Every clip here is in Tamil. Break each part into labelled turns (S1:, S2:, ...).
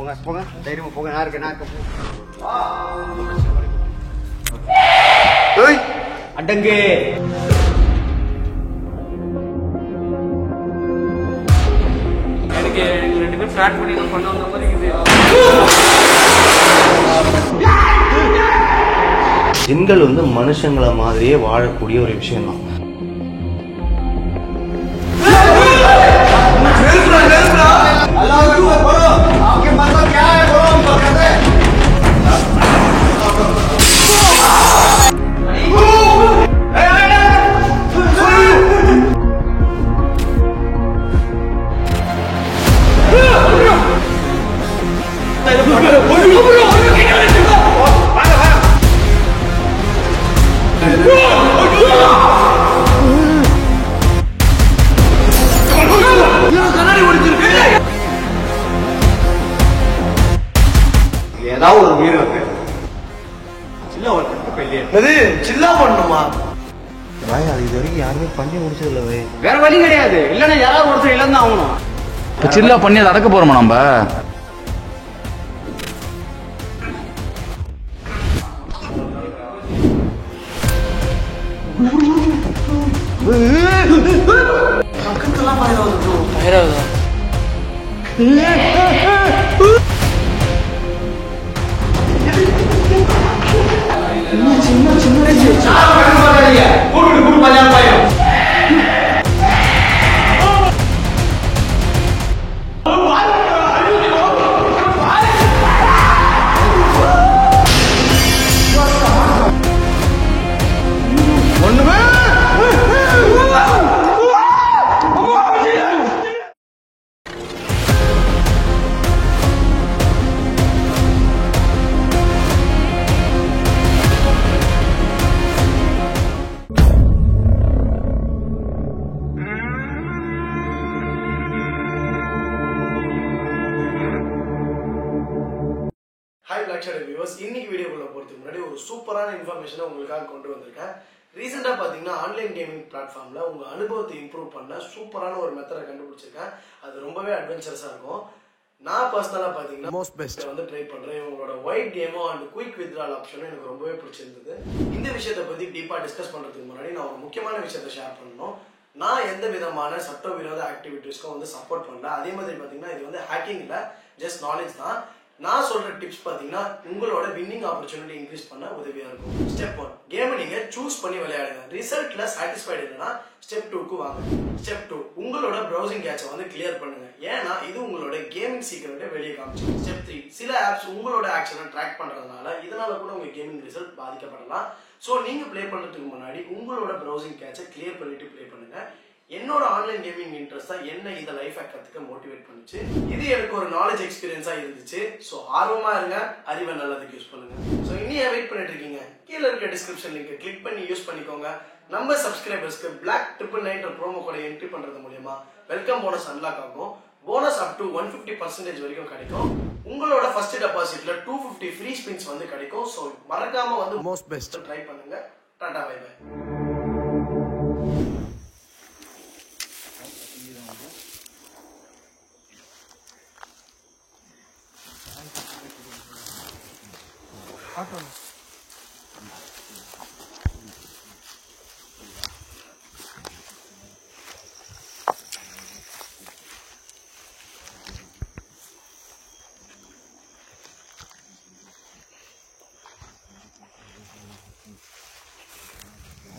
S1: போங்க போங்க தைரியமா போங்க. நான் இருக்கேன் அடங்கு.
S2: எனக்கு 2 பேர் ஃபிளாட் பண்ணி கொண்டு வந்த மாதிரி இருக்குது.
S1: ஜின்கள் வந்து மனுஷங்களை மாதிரியே வாழக்கூடிய ஒரு விஷயம் தான். ஏதாவது ஒரு உயிர் இருக்கு. சில்லா பண்ணணுமா? அது இது வரைக்கும் யாருமே பண்ணி முடிச்சது இல்லை.
S2: வேற வழி கிடையாது. இல்லன்னா யாராவது ஒருத்தர் இழந்து ஆகணும்.
S3: இப்ப சில்லா பண்ணி அதை அடக்க போறோமா நம்ம?
S4: இன்னைக்கு வீடியோக்குள்ள போறதுக்கு முன்னாடி ஒரு சூப்பரான இன்ஃபர்மேஷனை உங்களுக்காக கொண்டு வந்திருக்கேன். ரீசெண்டா பாத்தீங்கன்னா ஆன்லைன் கேமிங் பிளாட்ஃபார்ம்ல உங்க அனுபவத்தை இம்ப்ரூவ் பண்ண சூப்பரான ஒரு மெத்தடை கண்டுபிடிச்சிருக்கேன். அது ரொம்பவே அட்வென்ச்சரஸா இருக்கும். நான் பர்சனலா பாத்தீங்கன்னா மோஸ்ட் பெஸ்ட் வந்து ட்ரை பண்றேன். உங்களோட ஒயிட் கேமோ அண்ட் குயிக் வித்ட்ரால் ஆப்ஷனும் எனக்கு ரொம்பவே பிடிச்சிருந்தது. இந்த விஷயத்தை பத்தி டீப்பா டிஸ்கஸ் பண்றதுக்கு முன்னாடி நான் ஒரு முக்கியமான விஷயத்தை ஷேர் பண்ணணும். நான் எந்த விதமான சட்டவிரோத ஆக்டிவிட்டிஸ்க்கும் வந்து சப்போர்ட் பண்ணல. அதே மாதிரி பாத்தீங்கன்னா இது வந்து ஹேக்கிங் இல்ல, ஜஸ்ட் நாலேஜ் தான். நான் சொல்ற டிப்ஸ் பாத்தீங்கன்னா உங்களோட வின்னிங் ஆப்பர்ச்சுனிட்டி இன்க்ரீஸ் பண்ண உதவியா இருக்கும். ஸ்டெப் 1, கேம் நீங்க சூஸ் பண்ணி விளையாடுங்க. ரிசல்ட்ல சாட்டிஸ்ஃபைடு இல்லைன்னா ஸ்டெப் 2க்கு வாங்க. ஸ்டெப் 2, உங்களோட ப்ரௌசிங் கேட்சை வந்து கிளியர் பண்ணுங்க. ஏன்னா இது உங்களோட கேமிங் சீக்கிரட்டை வெளியே காமிச்சு. ஸ்டெப் 3, சில ஆப்ஸ் உங்களோட ஆக்ஷனை ட்ராக் பண்றதுனால இதனால கூட உங்க கேமிங் ரிசல்ட் பாதிக்கப்படலாம். ஸோ நீங்க பிளே பண்றதுக்கு முன்னாடி உங்களோட ப்ரௌசிங் கேட்சை கிளியர் பண்ணிட்டு பிளே பண்ணுங்க. என்னோட ஆன்லைன் கேமிங் இன்ட்ரெஸ்ட் தான் என்ன இந்த லைஃப் ஹேக்கத்துக்கு மோட்டிவேட் பண்ணுச்சு. இது எனக்கு ஒரு நாலேஜ் எக்ஸ்பீரியன்ஸா இருந்துச்சு. ஸோ ஆர்வமா இருங்க, அறிவை நல்லதுக்கு யூஸ் பண்ணுங்க. ஸோ இனியா வெயிட் பண்ணிட்டு இருக்கீங்க? கீழே இருக்க டிஸ்கிரிப்ஷன் லிங்க் கிளிக் பண்ணி யூஸ் பண்ணிக்கோங்க. நம்ம சப்ஸ்கிரைபர்ஸ்க்கு BLACK999 ப்ரோமோ கோட என்ட்ரி பண்றது மூலமா வெல்கம் போனஸ் அன்லாக் ஆகும். போனஸ் அப் டு 150% வரைக்கும் கிடைக்கும். உங்களோட ஃபர்ஸ்ட் டெபாசிட்ல 250 ஃப்ரீ ஸ்பின்ஸ் வந்து கிடைக்கும். ஸோ மறக்காம வந்து மோஸ்ட் பெஸ்ட் ட்ரை பண்ணுங்க. Tata bye bye.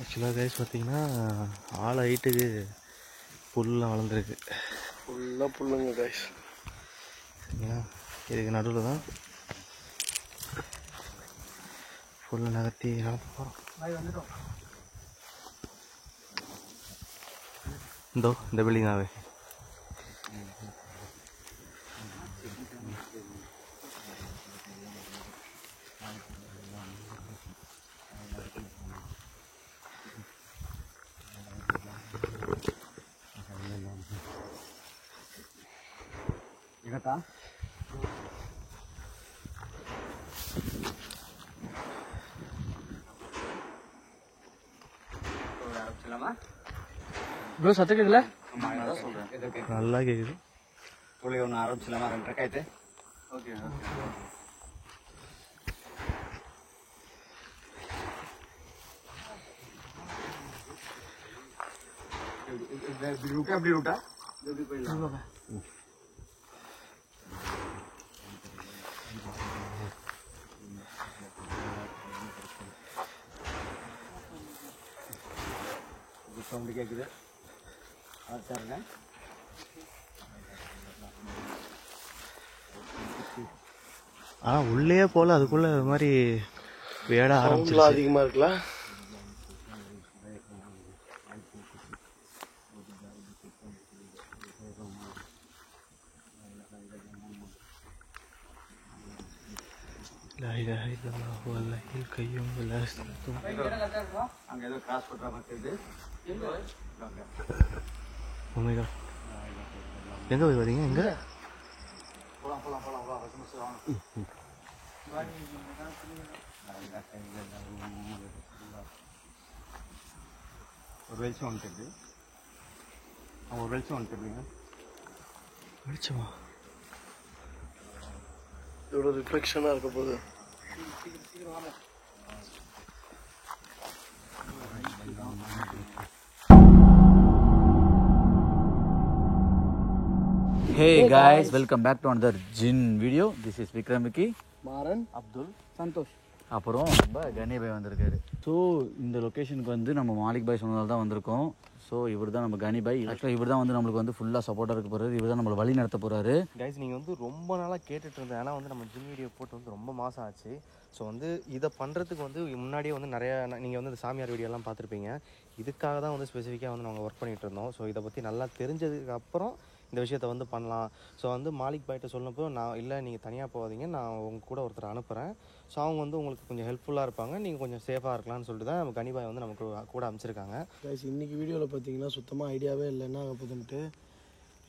S1: ஆக்சுவலாக கைஸ் பார்த்தீங்கன்னா ஆள் ஹைட்டுக்கு புல்லாம் வளர்ந்துருக்கு.
S4: ஃபுல்லாக புல்லுங்க கைஸ்.
S1: சரிங்களா? இதுக்கு நடுவில் தான் ஃபுல்லாக நகர்த்தி நடத்த போகிறோம். இந்த பில்டிங்காவே
S2: ப்ரோ சத்தம் கேட்கல?
S1: நல்லா கேக்குது.
S2: ஒன்று ஆரம்பிச்சலாமா? 2 ரக்காயத்து
S1: ஓகே அப்படி ரூட்டா எப்படி போயிடலாம் சவுண்டு கேட்குது பாருங்க
S5: உள்ளே போல அதுக்குள்ள இது மாதிரி வேட ஆரம்பிச்சு
S4: அதிகமா இருக்குல்ல.
S1: அங்கே ஏதோ கிராஸ் பண்ணுற மாதிரி
S5: எங்க போய் வரீங்க? எங்க
S1: ஒரு வெளிச்சம் வந்துட்டு ஒரு வெளிச்சம் வந்துட்டுருங்க.
S5: வெளிச்சமா?
S4: இதோட ரிஃப்ளெக்ஷனா இருக்க போகுது.
S3: Hey guys, welcome back to another Jin video. This is Vikram Vicky,
S4: Maran,
S3: Abdul,
S2: Santhosh.
S3: அப்புறம் நம்ம கணி பாய் வந்திருக்காரு. ஸோ இந்த லொக்கேஷனுக்கு வந்து நம்ம மாலிக் பாய் சொன்னதால தான் வந்திருக்கோம். ஸோ இவர் தான் நம்ம கணி பாய். ஆக்சுவலாக இவர் தான் வந்து நம்மளுக்கு வந்து ஃபுல்லாக சப்போர்ட்டாக இருக்க போகிறாரு. இவர் தான் நம்மளை வழி நடத்த போகிறாரு.
S5: கைஸ் நீங்கள் வந்து ரொம்ப நாளாக கேட்டுட்டு இருந்தேன். ஏன்னா வந்து நம்ம ஜிம் வீடியோ போட்டு வந்து ரொம்ப மாதம் ஆச்சு. ஸோ வந்து இதை பண்ணுறதுக்கு வந்து முன்னாடியே வந்து நிறையா நீங்கள் வந்து இந்த சாமியார் வீடியோலாம் பார்த்துருப்பீங்க. இதுக்காக தான் வந்து ஸ்பெசிஃபிக்காக வந்து நாங்கள் ஒர்க் பண்ணிகிட்டு இருந்தோம். ஸோ இதை பற்றி நல்லா தெரிஞ்சதுக்கப்புறம் இந்த விஷயத்தை வந்து பண்ணலாம். ஸோ வந்து மாலிக் பாய்கிட்ட சொன்னப்போ நான் இல்லை நீங்கள் தனியாக போகாதீங்க, நான் உங்கள் கூட ஒருத்தர் அனுப்புகிறேன். ஸோ அவங்க வந்து உங்களுக்கு கொஞ்சம் ஹெல்ப்ஃபுல்லாக இருப்பாங்க, நீங்கள் கொஞ்சம் சேஃபாக இருக்கலாம்னு சொல்லிட்டு தான் நம்ம கனி பாய் வந்து நமக்கு கூட அமைச்சிருக்காங்க.
S4: கைஸ் இன்றைக்கி வீடியோவில் பார்த்தீங்கன்னா சுத்தமாக ஐடியாவே இல்லை என்ன ஆக போகுதுன்ட்டு.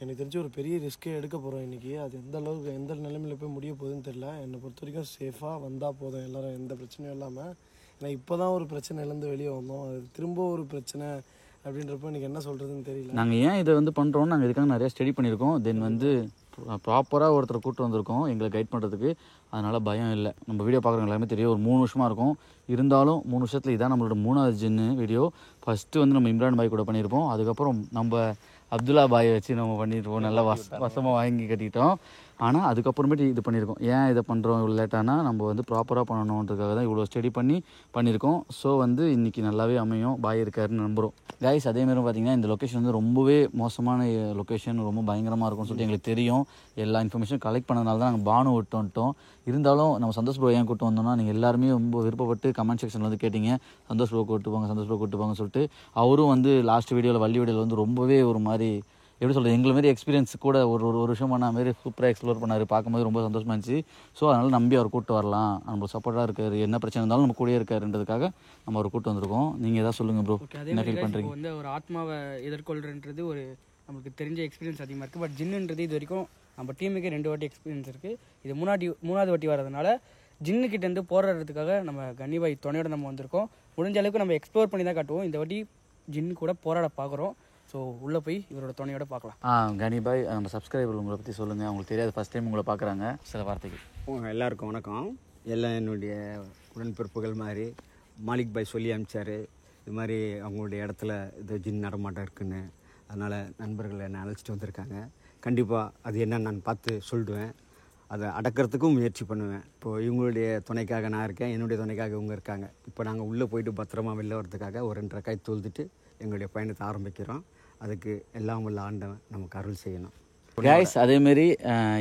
S4: எனக்கு தெரிஞ்சு ஒரு பெரிய ரிஸ்க்கே எடுக்க போகிறோம் இன்றைக்கி. அது எந்த அளவுக்கு எந்த நிலைமையில் போய் முடிய போகுதுன்னு தெரில. என்னை பொறுத்த வரைக்கும் சேஃபாக வந்தால் போதும், எல்லோரும் எந்த பிரச்சனையும் இல்லாமல். ஏன்னா இப்போ தான் ஒரு பிரச்சனையிலேருந்து வெளியே வந்தோம், அது திரும்ப ஒரு பிரச்சனை அப்படின்றப்போ எனக்கு என்ன சொல்கிறதுன்னு தெரியல.
S3: நாங்கள் ஏன் இதை வந்து பண்ணுறோம், நாங்கள் இதுக்காக நிறையா ஸ்டடி பண்ணியிருக்கோம். தென் வந்து ப்ராப்பராக ஒருத்தரை கூப்பிட்டு வந்திருக்கோம் எங்களை கைட் பண்ணுறதுக்கு. அதனால் பயம் இல்லை. நம்ம வீடியோ பார்க்குறவங்க எல்லாமே தெரியும், ஒரு 3 வருஷமாக இருக்கும். இருந்தாலும் 3 வருஷத்தில் இதான் நம்மளோட 3வது ஜின்னு வீடியோ. ஃபஸ்ட்டு வந்து நம்ம இம்ரான் பாய் கூட பண்ணியிருப்போம். அதுக்கப்புறம் நம்ம அப்துல்லா பாயை வச்சு நம்ம பண்ணியிருப்போம். நல்லா வசமாக வாங்கி கட்டிக்கிட்டோம். ஆனால் அதுக்கப்புறமேட்டு இது பண்ணியிருக்கோம். ஏன் இதை பண்ணுறோம் இவ்வளோ லேட்டானா, நம்ம வந்து ப்ராப்பராக பண்ணணுன்றதுக்காக தான் இவ்வளோ ஸ்டடி பண்ணியிருக்கோம். ஸோ வந்து இன்றைக்கி நல்லாவே அமையும். பாய் இருக்காருன்னு நம்புகிறோம். கைஸ் அதேமாதிரி பார்த்தீங்கன்னா இந்த லொக்கேஷன் வந்து ரொம்பவே மோசமான லொக்கேஷன், ரொம்ப பயங்கரமாக இருக்கும்னு சொல்லிட்டு எங்களுக்கு தெரியும். எல்லா இன்ஃபர்மேஷன் கலெக்ட் பண்ணதுனால தான் நாங்கள் பானு விட்டு வந்துட்டோம். இருந்தாலும் நம்ம சந்தோஷ் ப்ரோ ஏன் கூட்டு வந்தோம்னா, நீங்கள் எல்லாருமே ரொம்ப விருப்பப்பட்டு கமெண்ட் செக்ஷனில் வந்து கேட்டிங்க சந்தோஷ் ப்ரோ கூட்டு போங்கன்னு சொல்லிட்டு. அவரும் வந்து லாஸ்ட் வீடியோவில் வள்ளி வீடியோவில் வந்து ரொம்பவே ஒரு மாதிரி எப்படி சொல்கிறது, எங்களை மாரி எக்ஸ்பீரியன்ஸ் கூட ஒரு வருஷம் பண்ண மாரி சூப்பராக எக்ஸ்ப்ளோர் பண்ணார். பார்க்கும்போது ரொம்ப சந்தோஷமாக இருந்துச்சு. ஸோ அதனால் நம்பி அவர் கூப்பிட்டு வரலாம், நம்மளுக்கு சப்போர்ட்டாக இருக்கார், என்ன பிரச்சனை இருந்தாலும் நம்ம கூடயே இருக்காருன்றதுக்காக நம்ம அவர் கூப்பிட்டு வந்திருக்கோம். நீங்கள் எதாவது சொல்லுங்கள் ப்ரோ, என்ன ஃபீல் பண்ணுறீங்க?
S2: வந்து ஒரு ஆத்மாவை எதிர்கொள்றன்றது ஒரு நமக்கு தெரிஞ்ச எக்ஸ்பீரியன்ஸ் அதிகமாக இருக்குது. பட் ஜின்னுன்றது இது வரைக்கும் நம்ம டீமுக்கே 2 வாட்டி எக்ஸ்பீரியன்ஸ் இருக்குது. இது 3வது வாட்டி வரதுனால ஜின்னுக்கிட்டேருந்து போராடுறதுக்காக நம்ம கன்னிபாய் துணையோடு நம்ம வந்திருக்கோம். முடிஞ்ச அளவுக்கு நம்ம எக்ஸ்ப்ளோர் பண்ணி தான் காட்டுவோம். இந்த வாட்டி ஜின்னு கூட போராட பார்க்குறோம். ஸோ உள்ளே போய் இவரோட துணையோட பார்க்கலாம்.
S3: கனிபாய், நம்ம சப்ஸ்கிரைபர் உங்களை பற்றி சொல்லுங்கள். அவங்களுக்கு தெரியாது, ஃபஸ்ட் டைம் உங்களை பார்க்குறாங்க, சில வார்த்தைகள்.
S6: எல்லாருக்கும் வணக்கம். எல்லாம் என்னுடைய உடன்பிறப்புகள் மாதிரி மாலிக் பாய் சொல்லி அனுப்பிச்சார். இது மாதிரி அவங்களுடைய இடத்துல இது ஜின் நடமாட்டம் இருக்குன்னு. அதனால் நண்பர்கள் என்னை அழைச்சிட்டு வந்திருக்காங்க. கண்டிப்பாக அது என்னன்னு நான் பார்த்து சொல்லிடுவேன். அதை அடக்கிறதுக்கும் முயற்சி பண்ணுவேன். இப்போது இவங்களுடைய துணைக்காக நான் இருக்கேன், என்னுடைய துணைக்காக இவங்க இருக்காங்க. இப்போ நாங்கள் உள்ளே போயிட்டு பத்திரமா வெளில வரதுக்காக ஒரு 2 ரக்காய் தொழுதுட்டு எங்களுடைய பயணத்தை ஆரம்பிக்கிறோம். அதுக்கு எல்லாம் உள்ள ஆண்டவன் நமக்கு அருள் செய்யணும்.
S3: கைஸ் அதேமாரி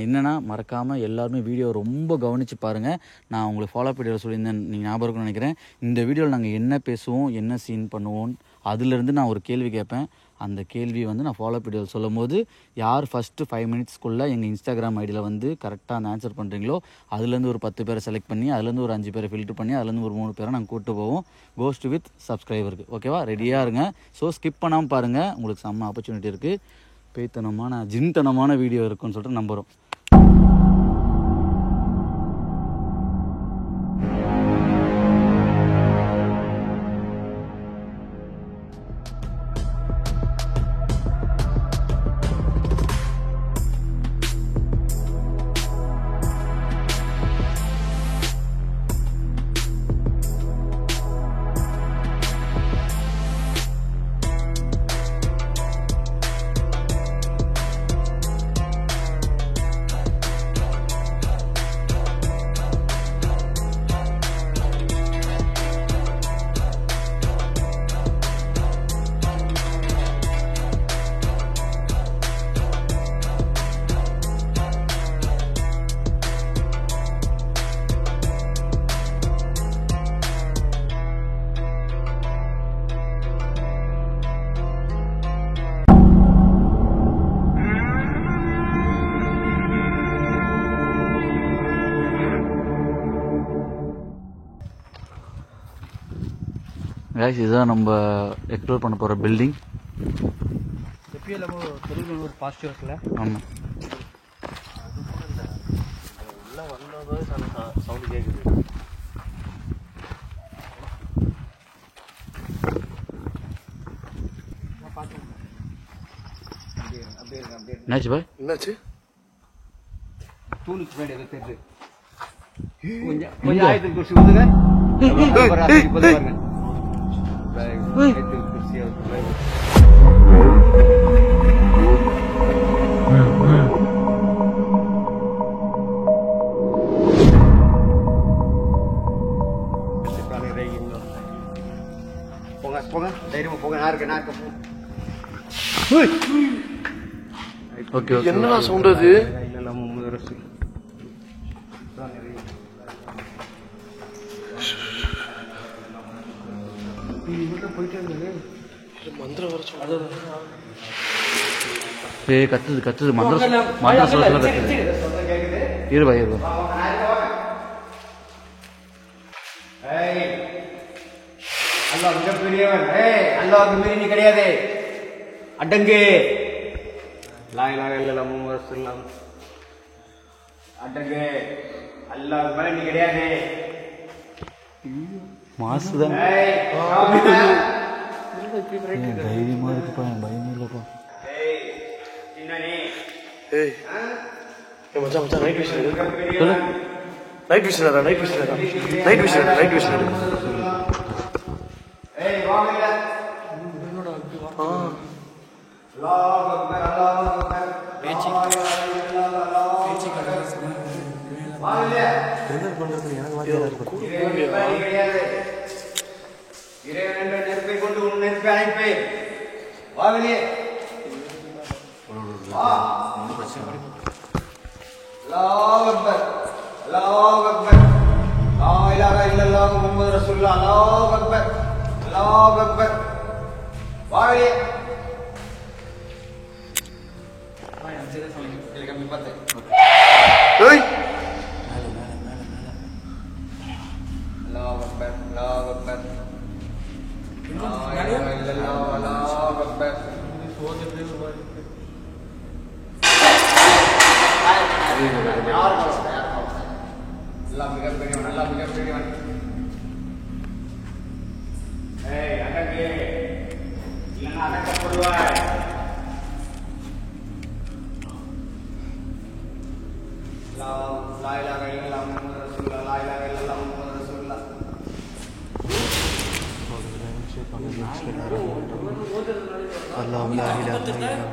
S3: என்னென்னா மறக்காமல் எல்லாருமே வீடியோ ரொம்ப கவனித்து பாருங்கள். நான் உங்களுக்கு ஃபாலோ வீடியோவில் சொல்லியிருந்தேன், நீங்கள் ஞாபகம் இருக்குன்னு நினைக்கிறேன். இந்த வீடியோவில் நாங்கள் என்ன பேசுவோம், என்ன சீன் பண்ணுவோம், அதுலேருந்து நான் ஒரு கேள்வி கேட்பேன். அந்த கேள்வி வந்து நான் ஃபாலோ வீடியோவில் சொல்லும் போது யார் ஃபஸ்ட்டு 5 மினிட்ஸ்க்குள்ளே எங்கள் இன்ஸ்டாகிராம் ஐடியில் வந்து கரெக்டாக அந்த ஆன்சர் பண்ணுறீங்களோ அதுலேருந்து ஒரு 10 பேரை செலக்ட் பண்ணி, அதுலேருந்து ஒரு 5 பேரை ஃபில்டர் பண்ணி, அதுலேருந்து ஒரு 3 பேரை நாங்கள் கூப்பிட்டு போவோம் கோஸ்ட் வித் சப்ஸ்கிரைபருக்கு. ஓகேவா? ரெடியாக இருங்க. ஸோ ஸ்கிப் பண்ணாமல் பாருங்கள், உங்களுக்கு செம்ம ஆப்பர்ச்சுனிட்டி இருக்குது. பேய்த்தனமான ஜின்தனமான வீடியோ இருக்குன்னு சொல்லிட்டு நம்புகிறோம். guys இதுதான் நம்ம எக்ஸ்ப்ளோர் பண்ண போகிற பில்டிங்.
S2: எப்பயும் இல்லாமல் தொழில் ஒரு பாசிட்டிவ் இருக்குல்ல.
S3: ஆமாம்,
S5: உள்ளே வந்ததோட சவுண்டு கேட்குது.
S3: என்னாச்சு பாய்?
S1: என்னாச்சு?
S6: தூணுக்கு மேலே எதோ தெரியுது. கொஞ்சம் ஆயத்தில் குர்சி வந்துங்க. பாருங்க குர்சி போங்க போங்க தைரியமா போங்க. நாருக்கு
S3: ஓகே ஓகே.
S1: என்னடா சவுண்ட் அது?
S6: இல்ல முகமது ரசூல்
S1: மந்திரம் வர சொல்றது.
S3: ஏய் கத்துது மந்திர சொல்லத்துல கத்துது. இருபா
S6: அல்லாஹ் மிகப்பெரியவன். அல்லாஹ்வுக்கு மீறி நீ கிடையாது. அடங்கு. லா இலாஹ இல்லல்லாஹ் முஹம்மது ரசூலுல்லாஹ். அடங்கு. அல்லாஹ்வுக்கு மேல நீ கிடையாது.
S3: மாசுதான். தைரியமா இருக்குப்பா, பயமே இல்லப்பா.
S1: ஏய் மச்சான் நைட் விஷன் எடு. நைட் விஷன் எடு. நைட் விஷன் எடு.
S6: நெருப்பை கொண்டு உன் நெருப்பை அணைப்பேன். வா வெளியே. அல்லாஹ் அக்பர். அல்லாஹ் அக்பர். லா இலாஹ இல்லல்லாஹ் முஹம்மது ரசூலுல்லாஹ். அல்லாஹ் அக்பர். அல்லாஹ் அக்பர். வா வெளியே.
S1: ஏய்
S6: அல்லாஹ் அக்பர். அல்லாஹ் அக்பர். லா இலாஹ இல்லல்லாஹ். அல்லாஹ் அக்பர். அல்லாஹ் மிகப்பெரியவன். அல்லாஹ் மிகப்பெரியவன். ஏய் அடங்கு. இல்லைன்னா அடக்கப்படுவாய். லா இலாஹ இல்லல்லாஹ் முஹம்மது ரசூலுல்லாஹ். லா இலாஹ இல்லல்லாஹ் முஹம்மது ரசூலுல்லாஹ்.
S1: அல்லாஹ் லா இலாஹ இல்லல்லாஹ்.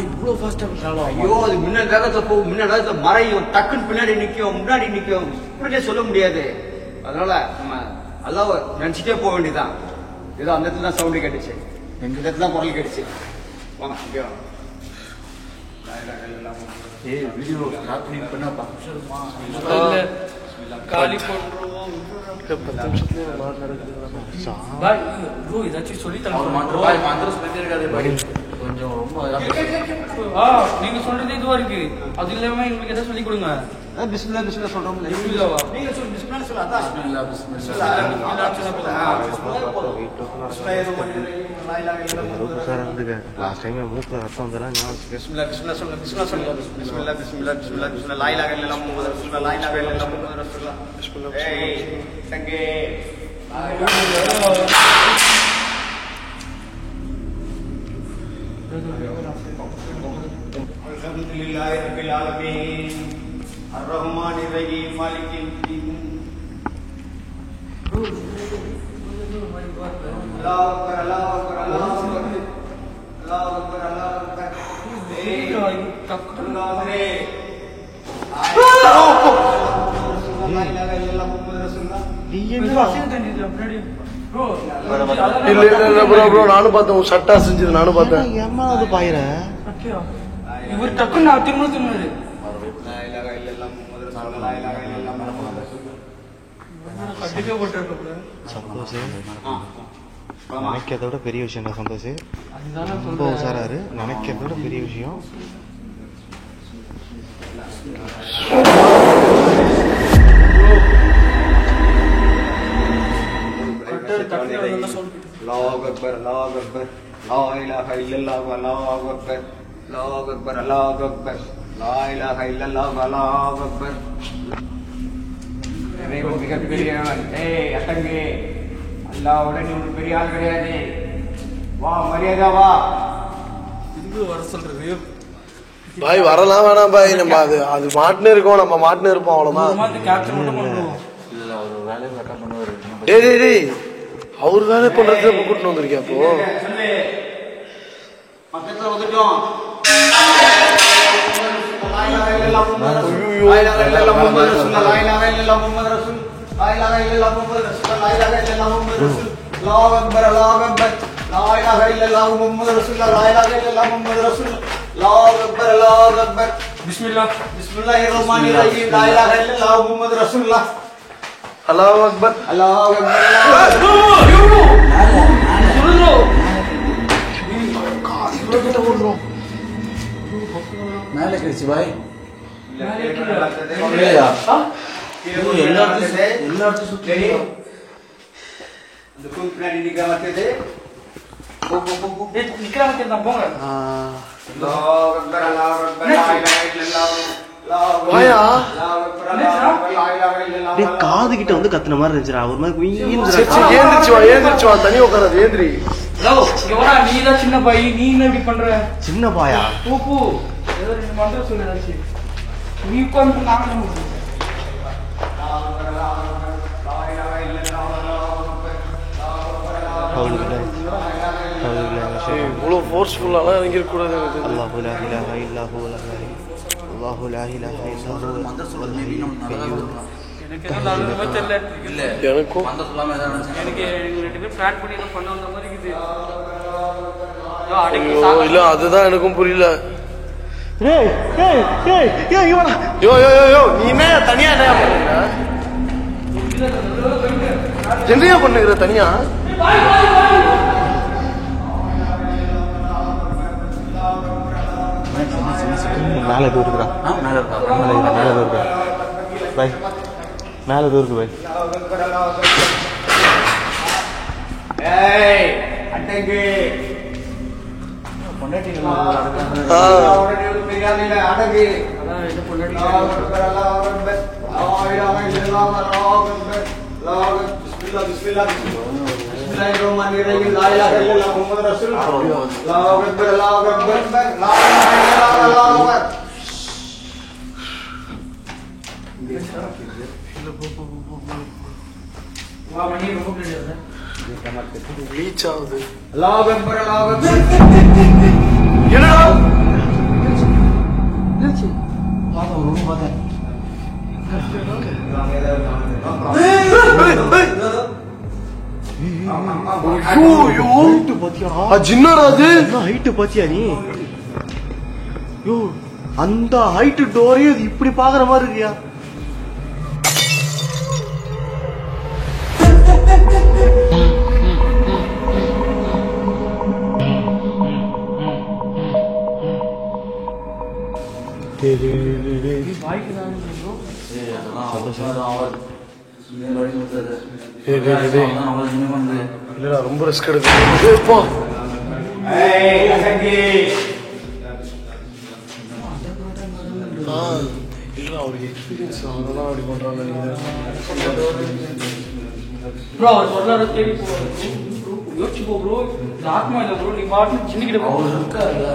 S2: இவ்வளோ ஃபாஸ்ட்டாக
S6: ஐயோ அது முன்னாடி வேகத்துல போகும். முன்னாடி வேகத்துல மறையும். டக்குன்னு பின்னாடி நிற்கும், முன்னாடி நிற்கும். இப்படியே சொல்ல முடியாது. அதனால நம்ம அல்லாஹ் நினைச்சிட்டே போக வேண்டியதுதான். ஏதோ அந்த இடத்துல தான் சவுண்டு கேட்டுச்சு, எங்க இடத்துல தான் குரல் கேட்டுச்சு. வாங்க இங்கே வாங்க.
S3: ஏய் வீடியோ ஸ்டார்ட் பண்ணா
S2: காலி பண்ணுறோம்.
S1: 10 நிமிஷத்துல மாறு நடக்குது.
S2: பாய் ப்ரோ ஏதாச்சும் சொல்லி
S3: அவர்
S2: தரணும்.
S3: பாய் மந்திரம் சொல்லிட்டே இருக்காதே பாய். கொஞ்சம் ரொம்ப
S2: நீங்க சொல்றது இதுவா இருக்கு. அது இல்லாம எங்களுக்கு ஏதாவது சொல்லி கொடுங்க.
S6: பிஸ்மில்லா பிஸ்மில்லா சொல்றோம்.
S2: பிஸ்மில்லாவா?
S6: நீங்க சொல்லு பிஸ்மில்லா சொல்ல. அதான்
S3: பிஸ்மில்லா பிஸ்மில்லா
S5: லாஸ்ட் டைம் மூக்கில் ரத்தம் வந்தெல்லாம் ஞாபகம்.
S6: பிஸ்மில்லா பிஸ்மில்லா சொல்ல. பிஸ்மில்லா சொல்ல. பிஸ்மில்லா பிஸ்மில்லா பிஸ்மில்லா பிஸ்மில்லா. லா இலாஹ இல்லல்லாஹ் முஹம்மது ரசூலுல்லாஹ். லா இலாஹ இல்லல்லாஹ் முஹம்மது ரசூலுல்லாஹ். பிஸ்மில்லா. ஏய் தங்கே. அல்ஹம்துலில்லாஹி ரப்பில் ஆலமீன் அர்ரஹ்மானிர் ரஹீம் மாலிகில் தீன். அல்லாஹ் அக்பர். அல்லாஹ் அக்பர். அல்லாஹ் அக்பர். அல்லாஹ் அக்பர். அல்லாஹ் அக்பர். ஏய் அல்லாஹ்வே. லா இலாஹ இல்லல்லாஹ் முஹம்மது ரசூலுல்லாஹ்.
S1: இல்ல ப்ரோ நானும் பார்த்தேன். உன் சட்டா செஞ்சது நானும் பார்த்தேன்.
S5: ஏமா அது பாயிர
S2: இவர் டக்குன்னு நான் திரும்ப சொன்னாரு.
S6: லா இலாஹ இல்லல்லாஹ் முஹம்மது ரசூலுல்லாஹ். லா இலாஹ இல்லல்லாஹ் முஹம்மது ரசூலுல்லாஹ்.
S2: கண்டிப்பா போட்டுருக்க.
S5: சப்போஸ் நினைக்கிறத விட பெரிய விஷயம் தான் சந்தோஷ். ரொம்ப உஷாராரு. நினைக்கிறத விட பெரிய விஷயம்.
S6: அல்லாஹ் அக்பர் அல்லாஹ் அக்பர் லா இலாஹ இல்லல்லாஹு அல்லாஹ் அக்பர் அல்லாஹ் அக்பர் அல்லாஹ் அக்பர் லா இலாஹ இல்லல்லாஹு அல்லாஹ் அக்பர். இறைவன் மிகப்பெரியவன். அத்தங்கே அல்லாஹ்வுடன் நீ ஒரு பெரிய ஆள் கிடையாது. வா மரியாதை வா.
S4: பாய் வரலாம் வேணாம் பாய். நம்ம அது மாட்டுன்னு இருக்கோம், நம்ம மாட்டுன்னு இருப்போம், அவ்வளவுதான். டேய் டேய் டேய், அவர் வேலை பண்றது கூட்டிட்டு வந்திருக்கேன். அப்போ
S6: பக்கத்துல வந்துட்டோம்.
S4: அல்லாஹ் அக்பர்
S3: மேலே கழிச்சு பாய்
S5: காது கிட்ட வந்து கத்துன மாதிரி இருந்துச்சுடா. ஒரு மாதிரி
S4: ஏந்திரிச்சு வா, தனி உட்காராது, ஏந்திரி.
S2: நீதான் சின்ன பாய், நீ என்ன இப்படி பண்ற?
S5: சின்ன பாயா?
S2: பூ ஏதோ ரெண்டு மந்திரம் சொல்லி நீ உட்காந்து நாங்க
S4: இவ்வளவு ஃபோர்ஸ்ஃபுல்லாலாம் இறங்கி இருக்க கூடாது.
S5: அல்லாஹு லா இலாஹ இல்லல்லாஹு அல்லாஹு லா இலாஹ இல்லல்லாஹு.
S4: எனக்கும் இல்ல, அதுதான் எனக்கும் புரியல. யோ யோ யோ யோ, நீ என்ன தனியா என்ன பண்ணுற? என்னையா பண்ணுகிற தனியா?
S5: மேல எதுவும் இருக்குடா. மேல இருக்கா பாய்? மேல எதுவும் இருக்கு பாய்?
S4: ரீச் ஆகுது.
S5: ஹைட்டு பாத்தியா நீ? அந்த ஹைட்டு டோரையும் இப்படி பாக்குற மாதிரி இருக்கியா?
S4: இல்லடா, ரொம்ப ரிஸ்க் எடுக்க. இல்ல, அவருக்கு எக்ஸ்பீரியன்ஸ் அதெல்லாம் அப்படி பண்றாங்க.
S2: ப்ரோ அவர் சொல்றாரு தேடி போ, யோசிச்சு போ ப்ரோ. இந்த ஆத்மா இல்ல ப்ரோ, நீ பாட்டு சின்னிக்கிட்ட போ. அவர் இருக்காருல்ல.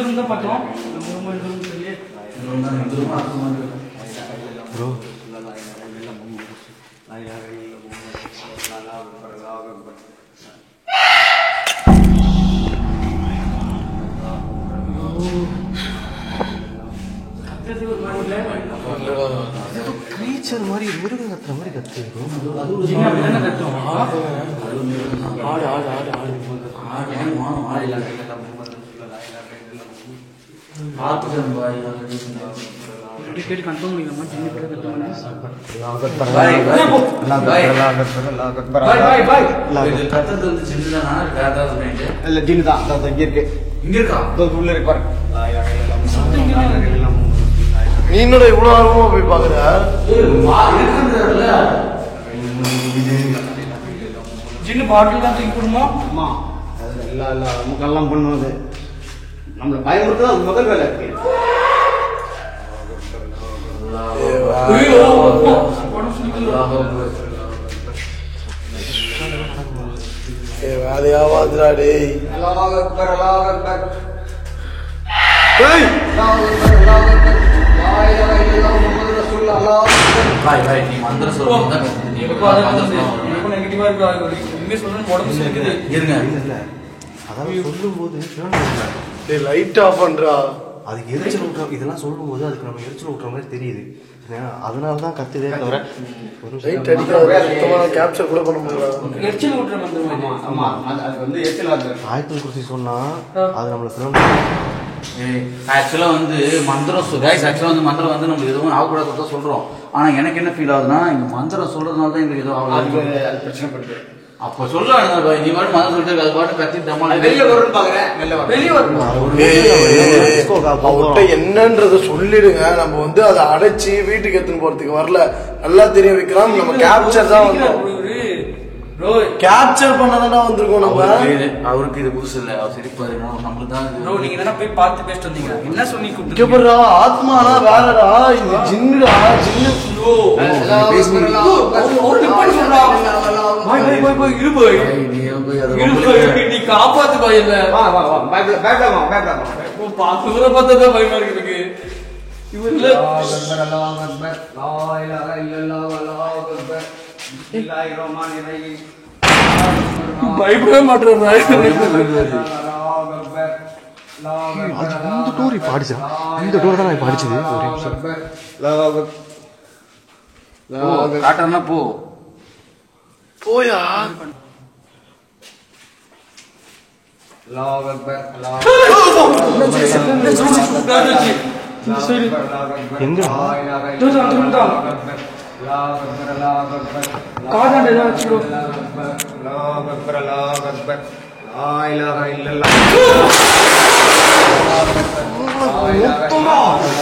S2: இந்த பார்த்தோம்
S5: ப்ரோ. கிரீச்சர் மாதிரி மிருகம் கத்துற மாதிரி கத்து.
S3: ஆடு
S2: கேட்டு கன்ஃபார்ம் பண்ணிக்கலாமா ஜின்னு பேர்
S3: கத்துறது வந்து சின்னதானா வேற ஏதாவது பண்ணிட்டு
S6: இல்ல ஜின்னு தான் இங்க இருக்கு
S3: இங்க இருக்கா
S6: உள்ள இருக்கு பாருங்க
S4: நீ என்னோட இவ்வளவு ஆர்வமா போய் பாக்குற
S2: ஜின்னு பாட்டில் தான் தூக்கி போடுமா
S6: ஆமா எல்லாம் நமக்கெல்லாம் பண்ணுவது நம்மளை பயமுறுத்து அது முதல் வேலை இருக்கு
S4: வேலையாவாதுடா டேய்
S3: நீ மந்திரம் சொல்லுங்க இருங்க
S5: அதாவது சொல்லும்போது
S4: டேய் லைட் ஆஃப் பண்றா
S5: அதுக்கு எரிச்சல் விட்டுற இதெல்லாம் சொல்லும்போது அதுக்கு நம்ம எரிச்சல் விட்டுற மாதிரி தெரியுது அதனால தான் கத்துதே தவிர
S4: லைட் அடிக்காத சுத்தமான கேப்சர் கூட பண்ண முடியல
S2: எரிச்சல் விட்டுற மந்திரம்
S6: ஆமா அது வந்து ஏற்றலா இருக்கு
S5: ஆயத்தில் குறிச்சி சொன்னா அது நம்மளை
S3: ஆக்சுவலா வந்து மந்திரம் ஆக்சுவலா வந்து மந்திரம் வந்து நம்ம எதுவும் ஆகக்கூடாது சொல்றோம் ஆனா எனக்கு என்ன ஃபீல் ஆகுதுன்னா இந்த மந்திரம் சொல்றதுனால தான் எங்களுக்கு ஏதோ ஆகுது
S6: அது பிரச்சனை படுது
S3: அப்ப சொல்ல நீ பாட்டு மந்திரம் சொல்லிட்டு அது பாட்டு கத்தி தம்மா
S6: வெளியே வரும்னு பாக்குறேன் வெளியே வரும்
S4: அவர்கிட்ட என்னன்றத சொல்லிடுங்க நம்ம வந்து அதை அடைச்சி வீட்டுக்கு எடுத்துன்னு போறதுக்கு வரல நல்லா தெரிய வைக்கலாம் நம்ம கேப்சர் தான் வந்தோம் கேப்சர் பண்ணதானே வந்திருக்கோம் நம்ம
S3: அவருக்கு இது புதுசு இல்ல அவர் சிரிப்பாரு நம்மளுக்கு தான்
S2: நீங்க தானே போய் பார்த்து பேசிட்டு வந்தீங்க என்ன சொல்லி
S4: கூப்பிடுறா ஆத்மானா வேறடா இந்த ஜின்னுடா ஜின்னு
S2: நீ காப்பாத்து பயல பார்த்தா பயமா இருக்கு இவர்ல பயப்படவே மாட்டேன்
S5: இந்த டோர் இப்ப அடிச்சா இந்த டோர் தான் நான் இப்ப அடிச்சது ஒரு நிமிஷம்
S3: காட்டுறா போ
S4: போயா
S5: எங்க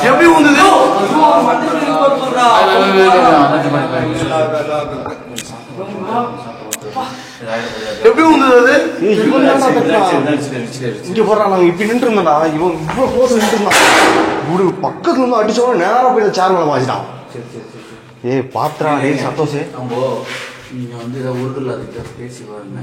S4: எப்படி வந்தது எப்படி வந்தது
S5: இங்க போறா நாங்க இப்படி நின்று இருந்தோம்டா இவன் இவ்வளவு க்ளோஸ் நின்று இருந்தான் ஒரு பக்கத்துல இருந்து அடிச்சோட நேரா போய் சேர் மேல வாசிட்டான் ஏய் பாத்ரா டேய் சத்தோஷே
S3: நம்ம நீங்க வந்து ஏதாவது உருதுல அதுக்கிட்ட பேசி பாருங்க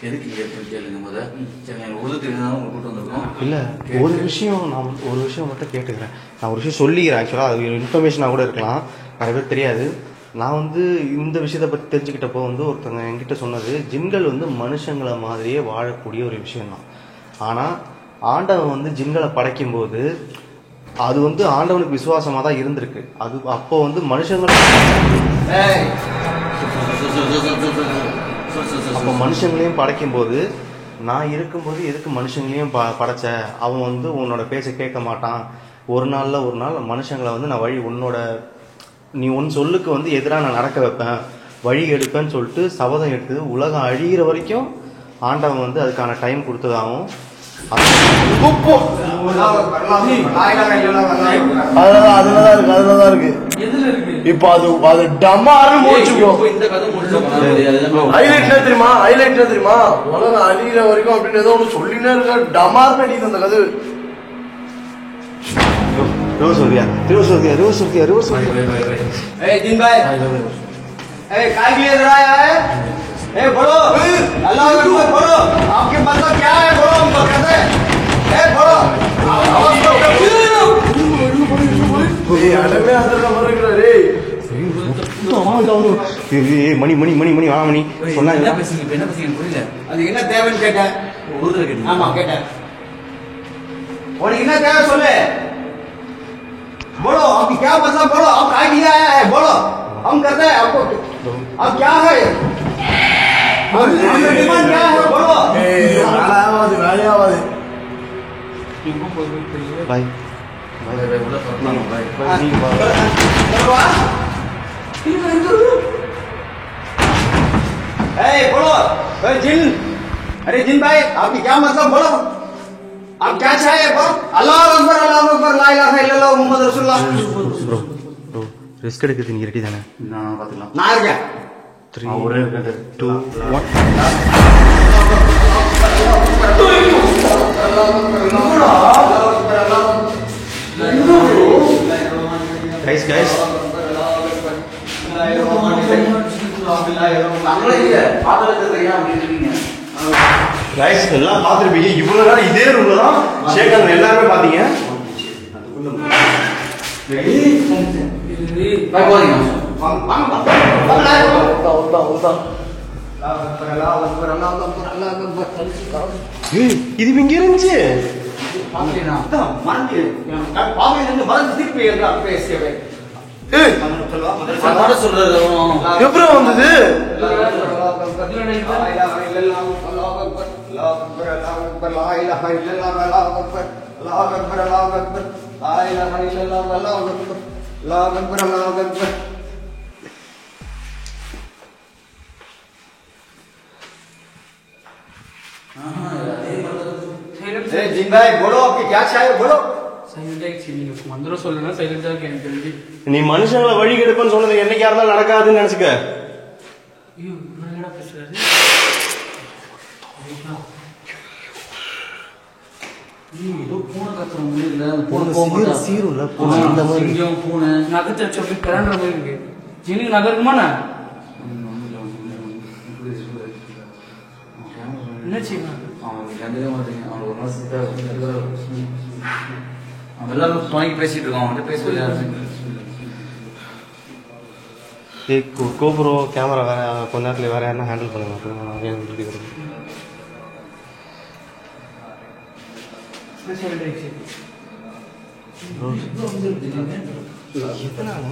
S3: எதுக்கு ஏற்கனவே கேளுங்க முத சரி எங்களுக்கு உருது தெரிஞ்சாலும் உங்களுக்கு கூட்டு வந்திருக்கோம்
S5: இல்ல ஒரு விஷயம் நான் ஒரு விஷயம் மட்டும் கேட்டுக்கிறேன் நான் ஒரு விஷயம் சொல்லிக்கிறேன் ஆக்சுவலா அது இன்ஃபர்மேஷனா கூட இருக்கலாம் நிறைய பேர் தெரியாது நான் வந்து இந்த விஷயத்தை பற்றி தெரிஞ்சுக்கிட்டப்போ வந்து ஒருத்தவங்க என்கிட்ட சொன்னது ஜின்கள் வந்து மனுஷங்களை மாதிரியே வாழக்கூடிய ஒரு விஷயம்தான் ஆனால் ஆண்டவன் வந்து ஜின்களை படைக்கும்போது அது வந்து ஆண்டவனுக்கு விசுவாசமாக தான் இருந்திருக்கு அது அப்போ வந்து அப்போ மனுஷங்களையும் படைக்கும்போது நான் இருக்கும்போது எதுக்கு மனுஷங்களையும் படைச்ச அவன் வந்து உன்னோட பேச்சை கேட்க மாட்டான் ஒரு நாள் மனுஷங்களை வந்து நான் உன்னோட நீ உன் சொல்லுக்கு வந்து எதிராக நான் நடக்க வைப்பேன் வழி எடுப்பேன்னு சொல்லிட்டு சபதம் எடுத்து உலகம் அழிகிற வரைக்கும் ஆண்டவன் வந்து அதுக்கான டைம் கொடுத்ததாகவும்
S4: அதுலதான் இருக்கு இப்ப அது டமார்னு முடிச்சுக்கோ ஹைலைட் தெரியுமா உலகம் அழிகிற வரைக்கும் அப்படின்னு ஏதோ ஒண்ணு சொல்லினே இருக்க டமார்னு அடிக்குது அந்த கதை
S5: रोज हो गया
S6: ए जिन भाई ए काय के लिए इधर आया है ए बोलो अल्लाह अकबर बोलो आपके मतलब क्या है बोलो हमको कहते ए बोलो आवाज दो
S4: ஏய் அடமே அதல மறக்கறே
S5: ஏய் மணி வா மணி சொன்னா
S3: என்ன பேசுங்க புரியல
S6: அது என்ன தேவைன்னு கேட்டேன்
S3: உருதுல கேட்டீங்க
S6: ஆமா கேட்டேன் உனக்கு என்ன தேவை சொல்லு बोलो आपकी क्या मतलब बोलो आप काय लिया आया है बोलो हम करते हैं आपको अब क्या है डिमांड क्या है बोलो
S4: வேலையாவாது
S5: बाय
S6: बोलो जिन, अरे जिन भाई आपकी क्या मतलब बोलो, आप क्या चाहे बोलो। अल्लाह अकबर ला इलाहा इल्लल्लाह मुहम्मद रसूलुल्लाह।
S5: ப்ரோ ரிஸ்க் எடுக்கிறது நீ ரெடி தானே?
S3: நான் பார்த்துக்கலாம்.
S6: நான் இருக்கேன்.
S5: 3
S3: ஒரே இருக்காது.
S5: 2 1 கைஸ் கைஸ் எல்லாம் பார்த்துருப்பீங்க. இவ்வளோ நேரம் இதே ரூம்ல தான் ஷேக் எல்லாருமே பார்த்தீங்க. இது இங்க இருந்துச்சு.
S1: எப்படி வந்தது?
S6: जिन भाई बोलो आपकी क्या चाहिए बोलो।
S2: மந்திரம் சொல்லணும் சைலண்டா இருக்கு எனக்கு தெரிஞ்சு.
S5: நீ மனுஷங்களை வழி கெடுப்பன்னு சொன்னது என்னைக்கா இருந்தாலும் நடக்காதுன்னு நினைச்சுக்க.
S2: ஐயோ என்னடா பேசுறாரு?
S3: ஏதோ பூனை கத்துற மாதிரி இல்ல. பூனை
S5: சீருல
S3: இந்த மாதிரி சிங்கம் பூனை
S2: நகர்த்து வச்சு அப்படி பிறன்ற மாதிரி இருக்கு. ஜின்னு நகருக்குமாண்ணா? என்ன செய்யணும்?
S3: அவனுக்கு கண்டுக்க மாட்டேங்க. அவனுக்கு ஒரு நாள் அவன் எல்லாரும் துணைக்கு பேசிட்டு இருக்கான். அவன்கிட்ட பேச
S5: கோபுரோ கேமரா வேற கொஞ்ச நேரத்தில் வேற யாரும் ஹேண்டில் பண்ணுங்க.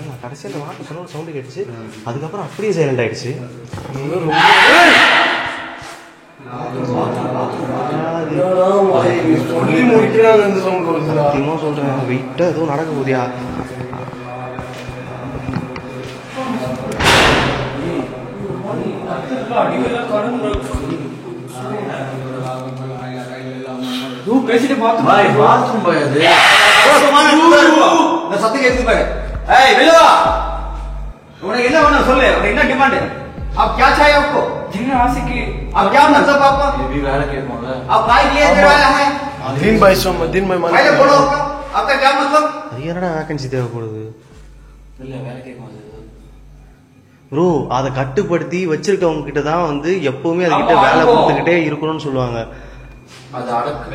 S5: நான் கடைசியில் வாக்கு சொன்ன ஒரு சவுண்டு கேட்டுச்சு. அதுக்கப்புறம் அப்படியே சைலண்ட் ஆயிடுச்சு. சொல்றேன் வெயிட்டா எதுவும் நடக்க போதியா?
S2: பேசிட்டு
S3: பாத்ரூம் பாய் அது
S6: சத்து கேட்டு பாரு. ஏய் வெளியே வா. உனக்கு என்ன வேணும் சொல்லு. உனக்கு என்ன டிமாண்ட்? आप क्या चाहिए आपको?
S2: जिन आशिक की
S6: आप क्या मतलब आपका?
S3: ये भी वेला கேட்போம்ல.
S6: आप काय के लिए करवाया है?
S1: दिन भाई सोम दिन भाई
S6: पहले बोलो आपका क्या मतलब?
S5: அது என்னடா வேகன்சி தேவைப்படுது
S3: இல்ல வேலை கேட்கும் அது.
S5: ப்ரோ அதை கட்டுப்படுத்தி வச்சிருக்கவங்க கிட்ட தான் வந்து எப்பவுமே அதுகிட்ட வேலை கொடுத்துக்கிட்டே இருக்கணும்னு சொல்லுவாங்க.
S3: அது அடக்கு.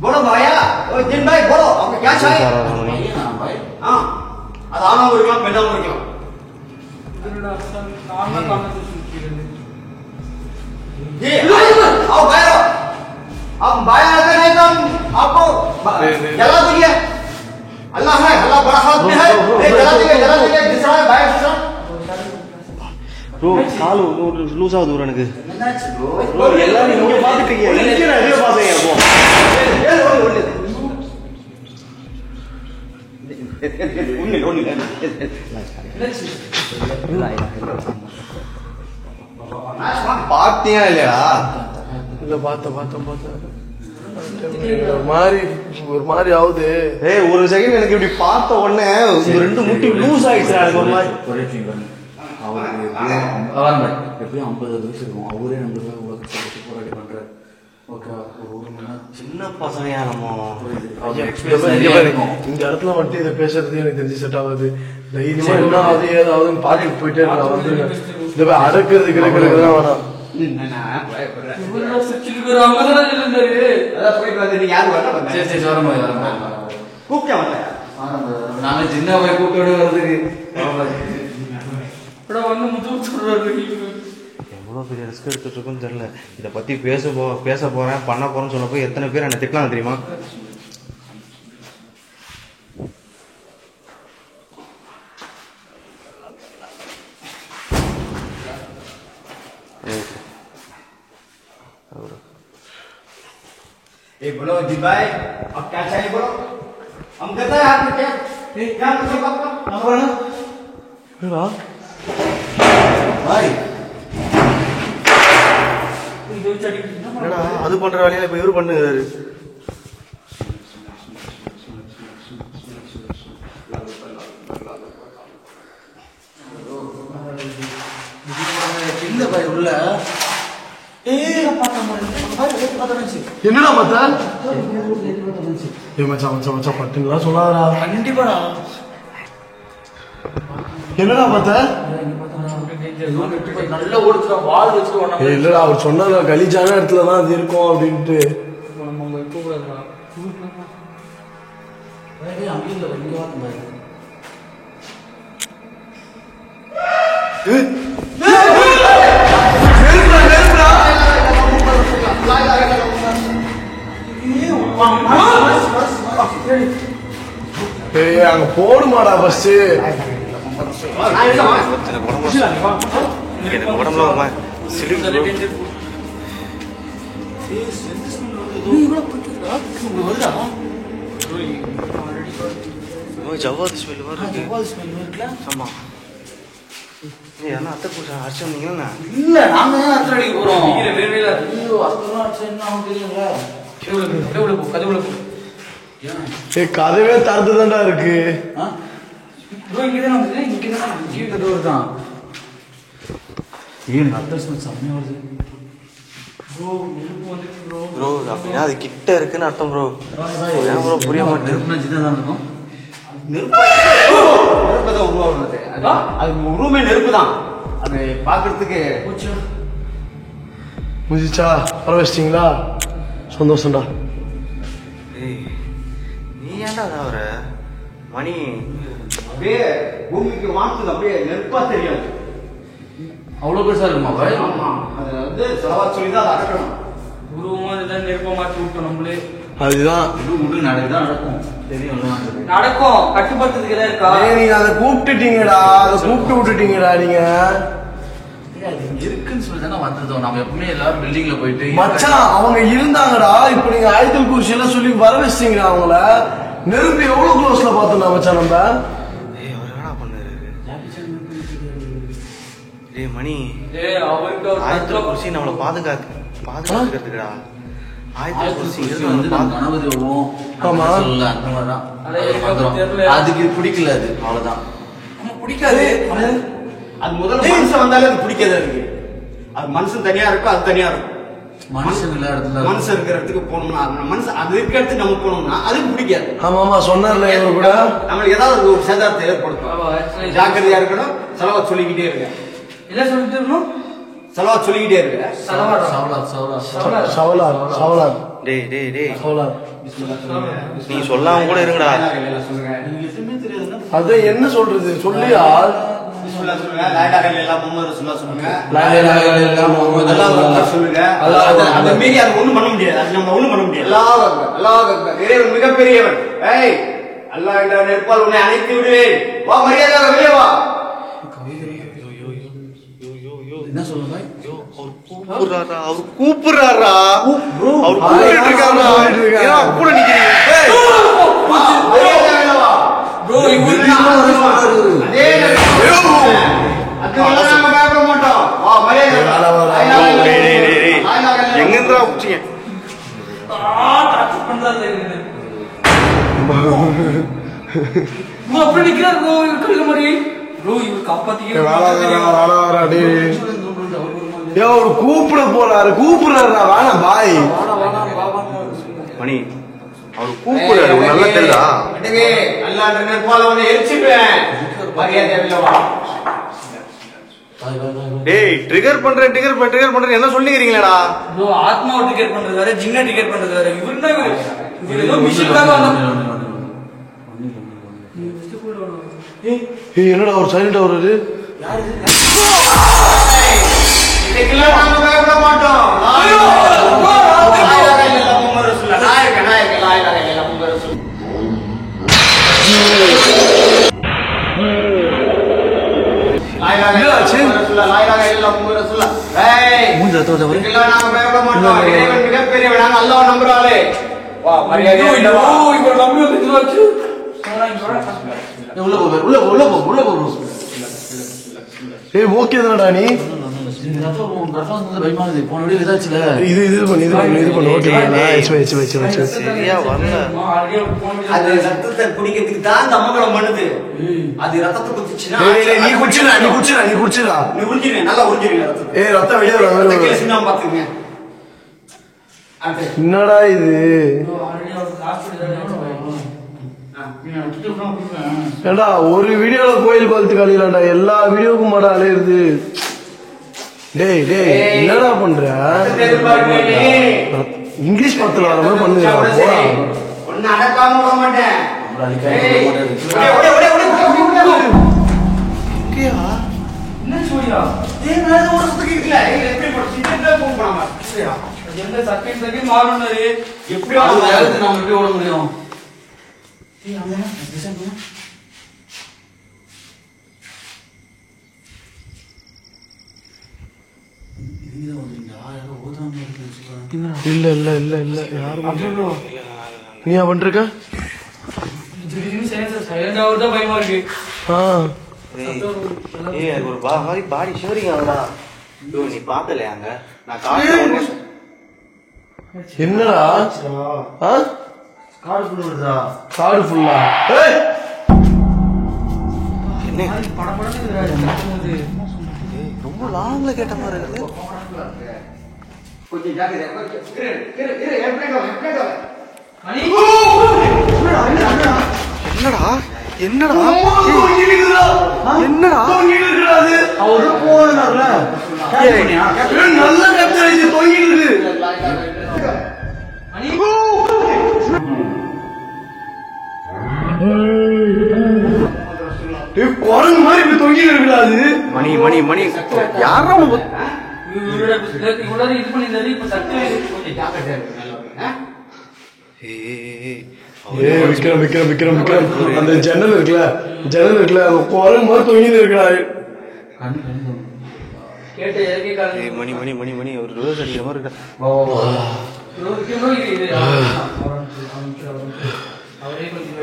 S6: बोलो भैया ओ जिन भाई बोलो आपका क्या चाहिए?
S3: பையனா பாய்?
S6: हां அது ஆனாவும் இருக்கலாம் பெண்ணாவும் இருக்கலாம்.
S2: என்னடா நார்மல் கான்வர்சேஷன் இருக்குது.
S6: जी आओ बाहर आओ. आप बाहर आते नहीं तो आपको जला देंगे. अल्लाह है अल्लाह बड़ा हाथ में है. जला देंगे दूसरा है बाहर दूसरा.
S5: ப்ரோ கால் லூஸ் ஆகுது ப்ரோ எனக்கு.
S3: என்னாச்சு ப்ரோ?
S5: ப்ரோ எல்லாரும் இங்க பாத்துட்டு இருக்கீங்க. இங்க நான் எதையோ பாத்தேன் அப்போ.
S6: பாத்தியா இல்லையா?
S1: இல்ல பார்த்தேன் ஒரு மாதிரி ஆகுது.
S5: ஏய் ஒரு செகண்ட் எனக்கு இப்படி பார்த்த உடனே ரெண்டு முட்டி லூஸ் ஆயிடுச்சு எனக்கு ஒரு மாதிரி.
S3: ஒரே ஃபிங்கர் அவருக்கு எப்படியும் 50 வயசு இருக்கும். அவரே நம்மளுக்கு உலகத்தை போராடி பண்றாரு. ஓகே ஒரு மணி நேரம்
S5: சின்ன பசங்க நம்ம
S1: இந்த இடத்துல மட்டும் இதை பேசுறது எனக்கு தெரிஞ்சு செட் ஆகுது. தைரியமா என்ன ஆகுது ஏதாவதுன்னு பார்த்துட்டு போயிட்டே இருக்கலாம். வந்து இந்த போய் அடக்குறது கிடைக்கிறது தான் வேணாம்.
S3: சரி வரமா
S6: கூப்பிட்டேன் வரல.
S3: நாங்க சின்ன போய் கூப்பிட்டு வர்றதுக்கு
S5: எவ்வளோ பெரிய ரிஸ்க் எடுத்துட்டு இருக்குன்னு தெரியல. இதை பத்தி பேச போறேன் பண்ண போறேன்னு சொன்னப்போ எத்தனை பேர் என்ன திட்டலாம் தெரியுமா?
S6: बोलो जी भाई अब क्या चाहिए बोलो हम देते हैं आपको क्या क्या मतलब आपका नंबर है
S1: என்னடா
S6: भाई
S5: என்னடா அது பண்ற வேலையில இப்ப இவரு பண்ணுறாரு.
S3: இந்த பாய் உள்ள
S1: என்னடா பார்த்தா மச்சான் மச்சான் மச்சான் பட்டுங்களா சொல்லாதடா
S2: கண்டிப்பாடா.
S1: என்னடா பார்த்த
S3: நல்லா ஓடுச்சுடா வால் வச்சுட்டு
S1: இல்லடா அவர் சொன்னால கலீஜான இடத்துல தான் அது இருக்கும் அப்படின்ட்டு
S2: நம்ம இருக்கக்கூடாதுடா.
S1: அங்க போடுமாடா ஃபர்ஸ்ட்
S5: உடம்புல சிலிப்பு ஜவ்வாது ஸ்மெல் இருக்கு. ஆமா ஏன்னா அத்தை பூசா அரைச்சு வந்தீங்கன்னா
S3: இல்ல நாங்க தான் அத்தனை அடிக்க போறோம். ஐயோ அத்தனை அடிச்சு என்ன ஆகும் தெரியல.
S1: கதவே திறந்துதான்டா இருக்கு.
S5: ப்ரோ அப்படின்னா அது கிட்ட இருக்குன்னு அர்த்தம் ப்ரோ. ஏன் ப்ரோ புரிய மாட்டேன்.
S6: அது உருவமே நெருப்பு தான். அது பாக்குறதுக்கு
S1: முடிச்சா பரவச்சிட்டீங்களா? சந்தோஷம்டா.
S5: நீ ஏன்டா அவர மணி
S6: அப்படியே பூமிக்கு வாங்குது அப்படியே நெருப்பா தெரியும்.
S3: அவ்வளவு பெருசா இருக்குமா பாய்?
S6: ஆமா அது வந்து செலவா சொல்லி தான் அடக்கணும்.
S2: உருவமா இதுதான் நெருப்ப மாற்றி விட்டோம் நம்மளே.
S1: அதுதான்
S3: விடு நடக்குதான் நடக்கும் தெரியும்.
S2: நடக்கும் கட்டுப்படுத்துறதுக்கு தான் இருக்கா?
S1: நீங்க அதை கூப்பிட்டுட்டீங்கடா, அதை கூப்பிட்டு விட்டுட்டீங்கடா நீங்க.
S3: இருக்குன்னு சொல்லி தானே வந்ததோ. நம்ம எப்பவுமே எல்லாரும் பில்டிங்ல போயிட்டு
S1: மச்சான் அவங்க இருந்தாங்கடா. இப்ப நீங்க ஆயத்தல் குறிச்சி எல்லாம் சொல்லி வர வச்சிட்டீங்கடா அவங்கள. நெருப்பு எவ்வளவு க்ளோஸ்ல பார்த்தோம்டா மச்சான் நம்ம.
S5: ஏய் அவர் என்னடா பண்ணாரு? ஏய் மணி
S2: அவருக்கு
S5: ஆயத்துல குர்சி நம்மள பாதுகாக்கிறதுக்குடா. ஆயத்துல குர்சி
S3: வந்து நம்ம கணபதி வருவோம்.
S1: ஆமா.
S3: சொல்லல அந்த மாதிரிதான். அதுக்கு பிடிக்கல அது அவ்வளவுதான்.
S2: பிடிக்காது.
S6: அது முதல்ல மனுஷன் வந்தாலே அது பிடிக்காது. அதுக்கு அது மனுஷன் தனியா இருக்கும், அது தனியா இருக்கும்.
S3: மனுஷன் எல்லா இடத்துல
S6: மனுஷன் இருக்கிற இடத்துக்கு போனோம்னா மனுஷன் அது இருக்கிற இடத்துக்கு நம்ம போனோம்னா அதுக்கு பிடிக்காது.
S1: ஆமா ஆமா சொன்னார்ல இவரு கூட.
S6: நம்மளுக்கு ஏதாவது ஒரு சேதாரத்தை ஏற்படுத்தும். ஜாக்கிரதையா இருக்கணும். செலவா சொல்லிக்கிட்டே இருக்க.
S2: என்ன சொல்லிட்டு இருக்கணும்?
S6: செலவா சொல்லிக்கிட்டே இருக்க.
S1: சவலார் சவலார்
S5: டேய் டேய் டேய்
S1: சவலார்.
S5: நீ சொல்லாம கூட இருங்கடா.
S6: சொல்லுங்க.
S1: அது என்ன சொல்றது சொல்லியா?
S6: சொல்லுங்க. லாயிலா இல்லல்லாஹ் முஹம்மது ரசூலுல்லாஹ் சொல்லுங்க.
S1: லாயிலா இல்லல்லாஹ் முஹம்மது
S6: அல்லாஹ் அக்பர் சொல்லுங்க. அத மீறி அது ஒண்ணும் பண்ண முடியாது. அது நம்ம ஒண்ணும் பண்ண முடியாது. அல்லாஹ் அக்பர் அல்லாஹ் அக்பர். இறைவன் மிகப்பெரியவன். ஏய் அல்லாஹ் என்ற நெருப்பால் உன்னை அணைத்து விடுவேன். வா மரியாதையாக வெளியே வா.
S3: என்ன சொல்லுங்க?
S5: கூப்பிடுறாரா? அவர் கூப்பிடுறாரா? அவர் கூப்பிட்டு இருக்காரா? ஏன் கூட நிக்கிறீங்க? ஏய்
S6: வா மரியாதையாக வா.
S2: ப்ரோ இவரு
S6: அதே அதுக்கு நம்ம பயப்பட மாட்டோம். வா மரியாதையாக
S5: டேய் டேய் டேய் எங்க இருந்தா புடிச்சீங்க?
S2: அப்படி நிக்கிறார் ப்ரோ. இவர் கழுகு மாதிரி ப்ரோ. இவர் காப்பாத்திக்க
S1: ஒரு கூப்பிட போறாரு. கூப்பிடுறாருடா. வேணாம் பாய்.
S5: மணி அவர் கூப்பிடுறாரு. நல்லா தெரியுதா?
S6: அல்லாஹ் என்ற நெருப்பால் உன்னை எரிச்சிடுவேன். மரியாதையாக வா.
S5: டேய் ட்ரிகர் பண்றேன் என்ன சொல்லிக்கிறீங்களேடா?
S2: ப்ரோ ஆத்மாவை டிக்கெட் பண்றது வேற, ஜின்னை டிக்கெட் பண்றது வேற. இவர் தான் இவர் ஏதோ மிஷினுக்காக வந்தோம்.
S1: என்னடா ஒரு சைலண்ட் ஆகுறது?
S6: இதுக்கெல்லாம் நாம பயப்பட மாட்டோம். லா இலாஹா இல்லல்லாஹ் முஹம்மது ரசூலுல்லாஹ். நாயக லா இலாஹா இல்லல்லாஹ் முஹம்மது ரசூலுல்லாஹ். லா இலாஹா இல்லல்லாஹ் முஹம்மது ரசூலுல்லாஹ். ஏய் இதுக்கெல்லாம் நாம பயப்பட மாட்டோம். இறைவன் மிகப்பெரியவன். நாங்க அல்லாஹ்வை நம்புறோம்.
S1: ஏய் ஓகே தானடா நீ இது இது பண்ணு ஓகே
S5: சரியா வரல.
S6: அது ரத்தத்தை குடிக்கிறதுக்கு தான் அந்த அம்மங்கலம் பண்ணுது. அது ரத்தத்தை குடிச்சுச்சுன்னா
S1: நீ குடிச்சிடா
S6: நீ உறிஞ்சிரு, நல்லா உறிஞ்சிருங்க ரத்தத்தை.
S1: ஏய் ரத்தம் வெளியே வர
S6: சின்ன பாத்துங்க.
S1: என்னடா இது ஏண்டா ஒரு வீடியோல கோயில் குளத்து காலிலாண்டா எல்லா வீடியோக்கும் மாடா அலையுது. டேய் டேய் என்னடா பண்ற இங்கிலீஷ் படத்துல வர மாதிரி பண்ணுங்க போடா.
S6: ஒன்னு அடக்காம விட மாட்டேன்.
S2: என்ன சொல்லியா எந்த செகண்ட் மாறணும்னாரு
S3: எப்படி நம்ம எப்படி ஓட முடியும்?
S1: இல்ல இல்ல இல்ல இல்ல யாரும் நீயா பண்றிருக்க?
S2: சைலண்ட் ஆகுறதா பயமா இருக்கு.
S5: ஒரு மாதிரி பாடி ஷிவரிங் ஆகுதா? நீ பாக்கலையாங்க? நான் காட்டு
S1: என்னடா
S5: காடு ஃபுல் வருதா?
S1: காடு ஃபுல்லா
S5: ரொம்ப லாங்ல கேட்ட மாதிரி இருக்குது.
S6: கொஞ்சம் ஜாக்கிரதை.
S5: என்னடா என்னடா என்னடா
S1: அவரு போனார்ல நல்ல கத்தரிச்சு தொங்கிடுது. குரங்கு மாதிரி இப்படி தொங்கிட்டு இருக்காது.
S5: மணி மணி மணி யாரும்
S2: இவ்வளவு இது பண்ணியிருந்தாரு. இப்ப சட்டு
S1: விக்ரம் விக்ரம் விக்ரம் விக்ரம் அந்த ஜன்னல் இருக்குல்ல அது குரங்கு மாதிரி தொங்கிட்டு இருக்கிறாரு.
S2: கேட்ட இயற்கை காலம்
S5: மணி மணி மணி மணி ஒரு ரோஸ் அடிக்கிற மாதிரி இருக்கா?
S2: அவரே கொஞ்சம்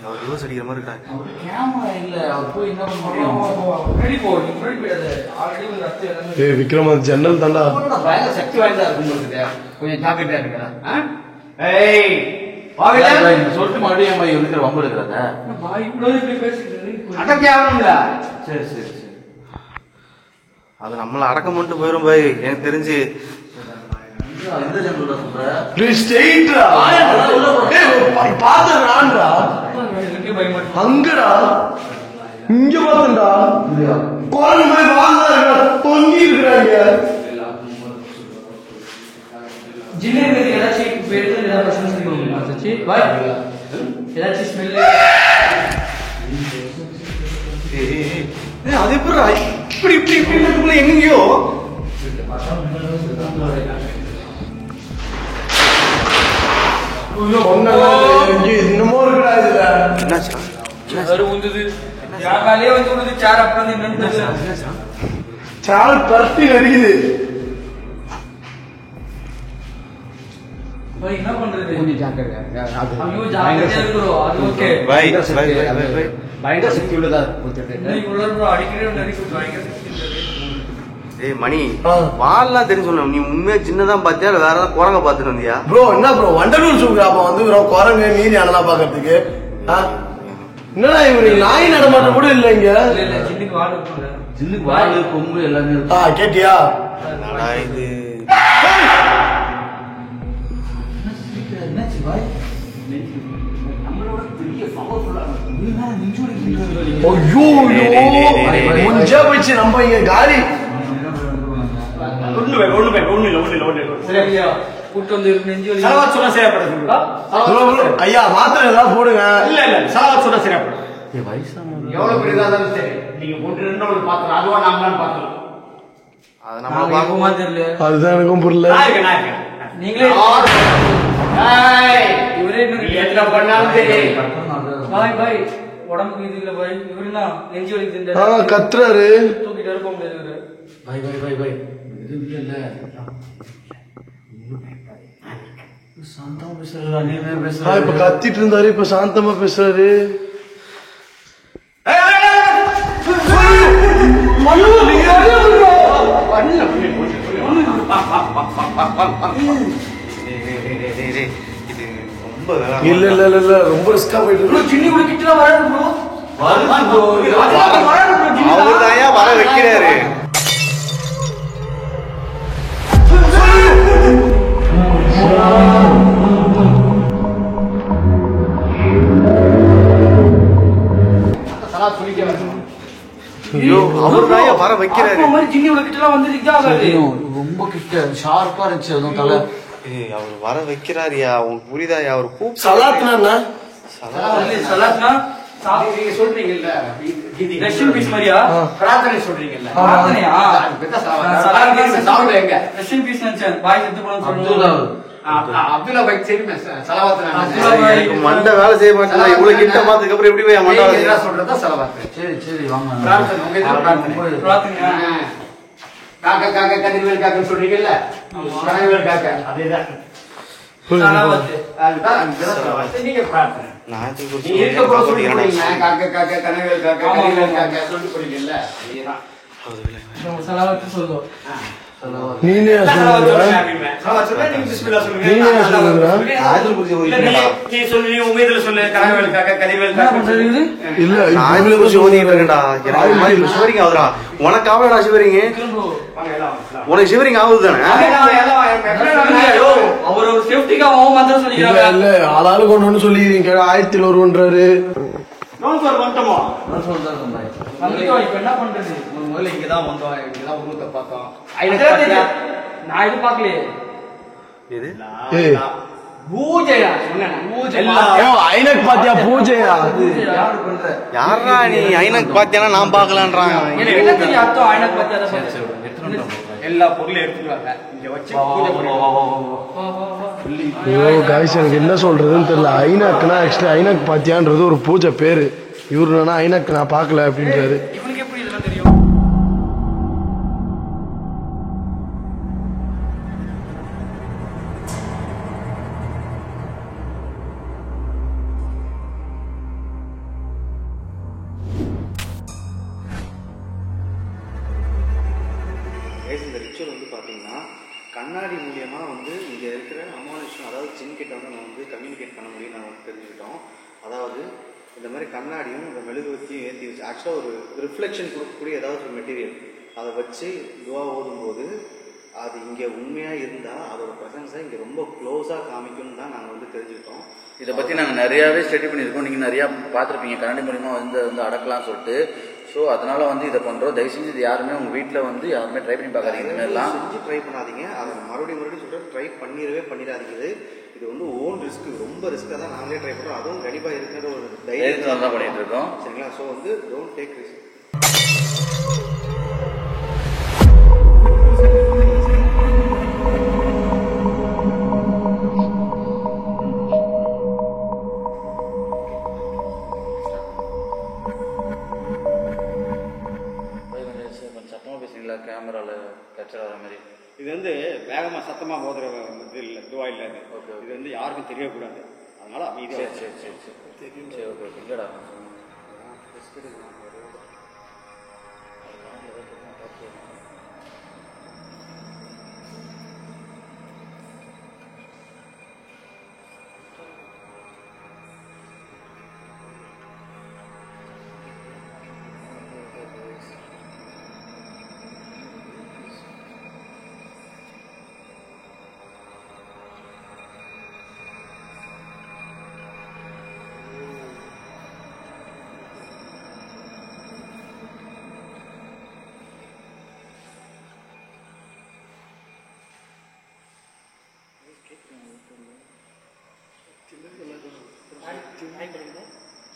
S5: அவர் ரோஸ் அடிக்கிற மாதிரி இருக்கா?
S3: கேமரா இல்ல, அவர் போய் என்ன பண்ண முடியும்?
S2: ரெடி போ, நீ முன்னாடி போயிடாத. ஆல்ரெடி ஒரு ரத்தம் எல்லாமே
S1: ஏய் விக்ரம் அந்த ஜன்னல் தாண்டா
S6: பயங்கர சக்தி வாய்ந்தா இருக்கும் உங்களுக்கு. கொஞ்சம் ஜாக்கிரதையா இருக்கா?
S3: சொல்லிட்டு மறுபடியும் என் பையன் இருக்கிற வம்பு இருக்கிறத
S2: பாய் இவ்வளவு இப்படி பேசிட்டு
S6: அடக்கே ஆகணும்ல.
S3: சரி சரி சரி.
S5: அது நம்மள அடக்கம் பண்ணிட்டு போயிரும் பாய். எனக்கு தெரிஞ்சு
S3: எந்த ஜன்னல் சொல்ற?
S1: ஸ்ட்ரெயிட்டா பாத்துறான்டா அங்கடா இங்க பாத்துடா குரங்கு மாதிரி வாழ்ந்தா தொங்கி இருக்கிறாங்க.
S2: ஜில்லுங்கிறது ஏதாச்சும் பேரு ஏதாவது சச்சி பாய் ஏதாச்சும் ஸ்மெல்லு
S6: அது எப்படி இப்படி இப்படி இப்படி இருக்குள்ள எங்கேயோ
S1: இன்னமும் இருக்கா இதுல
S5: என்னாச்சா?
S2: வந்தது யாராலே வந்து சேர் அப்புறம் என்னன்னு
S1: சால் பருத்தி நடிக்குது.
S2: பாய் என்ன பண்றது?
S6: கொஞ்சம் ஜாக்கிரதையா
S2: ஐயோ ஜாக்கிரதையா இருக்கிறோம். அது ஓகே.
S5: பாய் பாய் பாய் பாய்.
S6: பயங்கர சக்தி உள்ளதா கொடுத்துட்டு
S2: இன்னைக்கு உள்ள ப்ரோ அடிக்கடி நடிக்கும் பயங்கர சக்தி இருக்கு.
S5: ஏய் மணி வால்லாம் தெரிஞ்சு சொன்ன நீ உண்மையா சின்னதான் பாத்தியா இல்ல வேற ஏதாவது குரங்க பாத்துட்டு வந்தியா?
S1: ப்ரோ என்ன ப்ரோ வண்டலூர் சூக்கு அப்ப வந்து குரங்கு நீதி அதெல்லாம் பாக்குறதுக்கு என்னடா இவரு நாய் நடமாட்டம் கூட இல்ல இங்க.
S2: இல்ல சின்னுக்கு வால் இருக்கும்ல.
S3: ஜில்லுக்கு வாழு கொம்பு எல்லாமே இருக்கு.
S1: கேட்டியா?
S5: என்னடா இது?
S3: என்னாச்சு பாய்? நம்மளோட பெரிய பவர்ஃபுல்லா
S1: ஐயோ கொஞ்சம் போயிடுச்சு நம்ம இங்க காலி.
S2: சரியா கூட்டு வந்து நெஞ்சு வலி
S6: சலவாத் சொன்னா சரியாப்படுது.
S1: ஐயா மாத்திரை ஏதாவது போடுங்க.
S6: இல்ல இல்ல சலவாத் சொன்னா சரியாப்படுது.
S3: வயசானது
S6: எவ்வளவு பெரியதா இருந்தாலும் சரி நீங்க ஒன்று ரெண்டு ஒரு பாத்திரம் அதுவா நாமளான்னு பாத்திரம்
S5: அது நம்ம
S2: நாங்க
S5: பாக்க
S2: எப்பமா தெரியல.
S1: அதுதான் எனக்கும் புரியல.
S6: நான் இருக்கேன்
S2: நீங்களே இவரே
S6: என்ன பண்ணாலும் சரி
S2: பாய் பாய் உடம்புக்கு இது இல்ல பாய். இவருனா நெஞ்சு வலி திண்டாரு
S1: கத்துறாரு.
S2: தூக்கிட்டு இருக்க முடியாது இவரு.
S3: பாய் பாய் பாய் பாய். இது இல்ல சாந்தமா பேசுறா, நீ என்ன பேசுற?
S1: இப்ப கத்திட்டு இருந்தாரு, இப்ப சாந்தமா பேசுறாரு. இல்ல இல்ல இல்ல இல்ல, ரொம்ப ரிஸ்கா போயிட்டு
S5: அவர்தாயா வர வைக்கிறாரு. அவர்தாயா வர வைக்கிறாரு.
S3: ரொம்ப கிட்ட ஷார்ப்பா இருந்துச்சு அதுவும் தலை.
S5: அவர் வர வைக்கிறாரியா, உங்களுக்கு புரியுதாயா? அவர் கூப்பிட்டு
S1: சலாத்னா
S2: நீங்க சொல்றீங்கல்ல ரஷ்யன் பீஸ் மாதிரியா பிரார்த்தனை சொல்றீங்கல்ல பிரார்த்தனையா எங்க ரஷ்யன் பீஸ் நினைச்சேன் பாய் செத்து போன அப்துல்லா பாய் சரி
S5: மண்டை வேலை செய்ய மாட்டேன். இவ்வளவு கிட்ட பார்த்ததுக்கு அப்புறம் எப்படி போய் மண்டை
S2: சொல்றதா செலவாத்து.
S3: சரி சரி வாங்க.
S2: பிரார்த்தனை உங்க இதுல பிரார்த்தனை காக்கா காக்கா கதிர்வேல் காக்கன்னு சொல்றீங்கல்ல கனவேல் காக்கா அதேதான் நீங்க பிரார்த்தனை சொல்லுவோம்.
S1: நீனே
S5: உனக்காக சிவரிங்க உனக்கு சிவரிங் ஆகுது தானே.
S1: ஆளாளுக்கு ஒண்ணு சொல்லிக்கிறீங்க. 1000 ஒருவன்றாரு.
S2: என்ன பண்றது? முதல்ல இங்கதான் வந்தோம், இங்கதான் உருவத்தை பார்த்தோம். நான் இது பாக்கலையே. பூஜையா சொன்னேன்.
S1: ஐனக் பாத்தியா? பூஜையா?
S5: யாரா நீ ஐனக் பாத்தியானா நான் பாக்கலான்றாங்க.
S2: என்ன தெரியும் அர்த்தம்? ஐனக் பாத்தியா எல்லா பொருளும் எடுத்துட்டு இங்க வச்சு பூஜை பண்ணுவோம்.
S1: ஐயோ காய்ஸ், எனக்கு என்ன சொல்றதுன்னு தெரியல. ஐனக்னா ஆக்சுவலி ஐனக் பாத்தியான்றது ஒரு பூஜை பேரு. இவரு ஐனக் நான் பாக்கல அப்படின்றாரு.
S2: இவனுக்கு எப்படி இதெல்லாம் தெரியும்?
S5: இந்த ரிச்சுவல் வந்து பார்த்தீங்கன்னா கண்ணாடி மூலியமாக வந்து இங்கே இருக்கிற அமானுஷம், அதாவது ஜின் கிட்ட வந்து நம்ம வந்து கம்யூனிகேட் பண்ண முடியும் நம்ம தெரிஞ்சுக்கிட்டோம். அதாவது இந்த மாதிரி கண்ணாடியும் இந்த மெழுகுவத்தியும் ஏற்றி வச்சு ஆக்சுவலாக ஒரு ரிஃப்ளெக்ஷன் கொடுக்கக்கூடிய ஏதாவது ஒரு மெட்டீரியல் அதை வச்சு துவா ஓதும்போது அது இங்கே உண்மையாக இருந்தால் அதோட ப்ரெசன்ஸை இங்கே ரொம்ப க்ளோஸாக காமிக்கும்னு தான் நாங்கள் வந்து தெரிஞ்சுக்கிட்டோம்.
S3: இதை பற்றி நாங்கள் நிறையாவே ஸ்டடி பண்ணியிருக்கோம். நீங்கள் நிறையா பார்த்துருப்பீங்க கண்ணாடி மூலிமா வந்து அடக்கலாம்னு சொல்லிட்டு. ஸோ அதனால வந்து இதை பண்ணுறோம். தயவு செஞ்சு இது யாருமே உங்கள் வீட்டில் வந்து யாருமே ட்ரை பண்ணி பார்க்காதீங்க. இந்த மாதிரிலாம்
S5: செஞ்சு ட்ரை பண்ணாதீங்க. அதை மறுபடியும் சொல்கிறேன், ட்ரை பண்ணிடாதீங்க. இது வந்து ஓன் ரிஸ்க், ரொம்ப ரிஸ்க்காக தான் நாங்களே ட்ரை பண்ணுறோம். அதுவும் கண்டிப்பாக இருக்கிற ஒரு தைரியத்தில்
S3: தான் பண்ணிட்டு இருக்கோம்.
S5: சரிங்களா? ஸோ வந்து டோன்ட் டேக் ரிஸ்க்.
S3: கேமராவில் கேப்சர் ஆகிற மாதிரி
S7: இது வந்து வேகமாக சத்தமாக போதுற இது இல்லை, துவா இல்லை. இது வந்து யாருக்கும் தெரியக்கூடாது. அதனால அமைதியாக
S3: சரி ஓகே இல்லைடா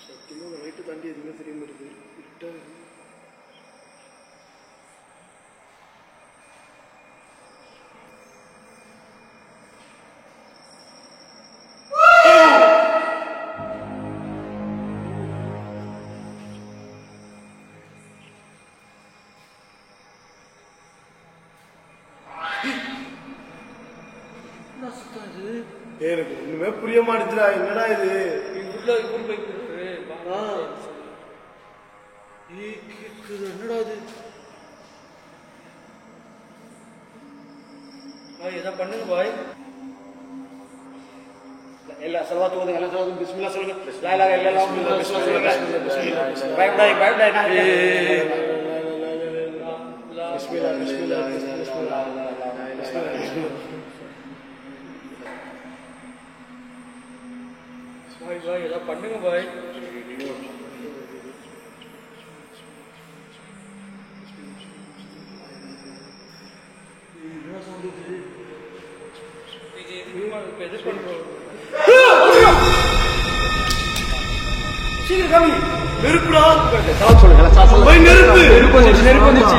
S1: சத்தியமாக ரைட்டு தாண்டி எதுவுமே தெரிய மாட்டேது.
S4: எனக்கு ஒண்ணுமே புரிய மாட்டேதுடா. என்னடா இது?
S2: என்னடா இது? ஏதோ பண்ணுங்க பாய்.
S7: எல்லா செலவாத்து ஓதுங்க, எல்லா செலவாத்து பிஸ்மில்லா சொல்லுங்க. லா இலாஹ இல்லல்லாஹ் பிஸ்மில்லா சொல்லுங்க. பயப்படாதீங்க பயப்படாதீங்க.
S4: பிஸ்மில்லா பிஸ்மில்லா பிஸ்மில்லா
S2: பாய் ஏதோ பண்ணுங்க பாய்.
S4: நெருப்புடா.
S2: நெருப்பு வந்துச்சு.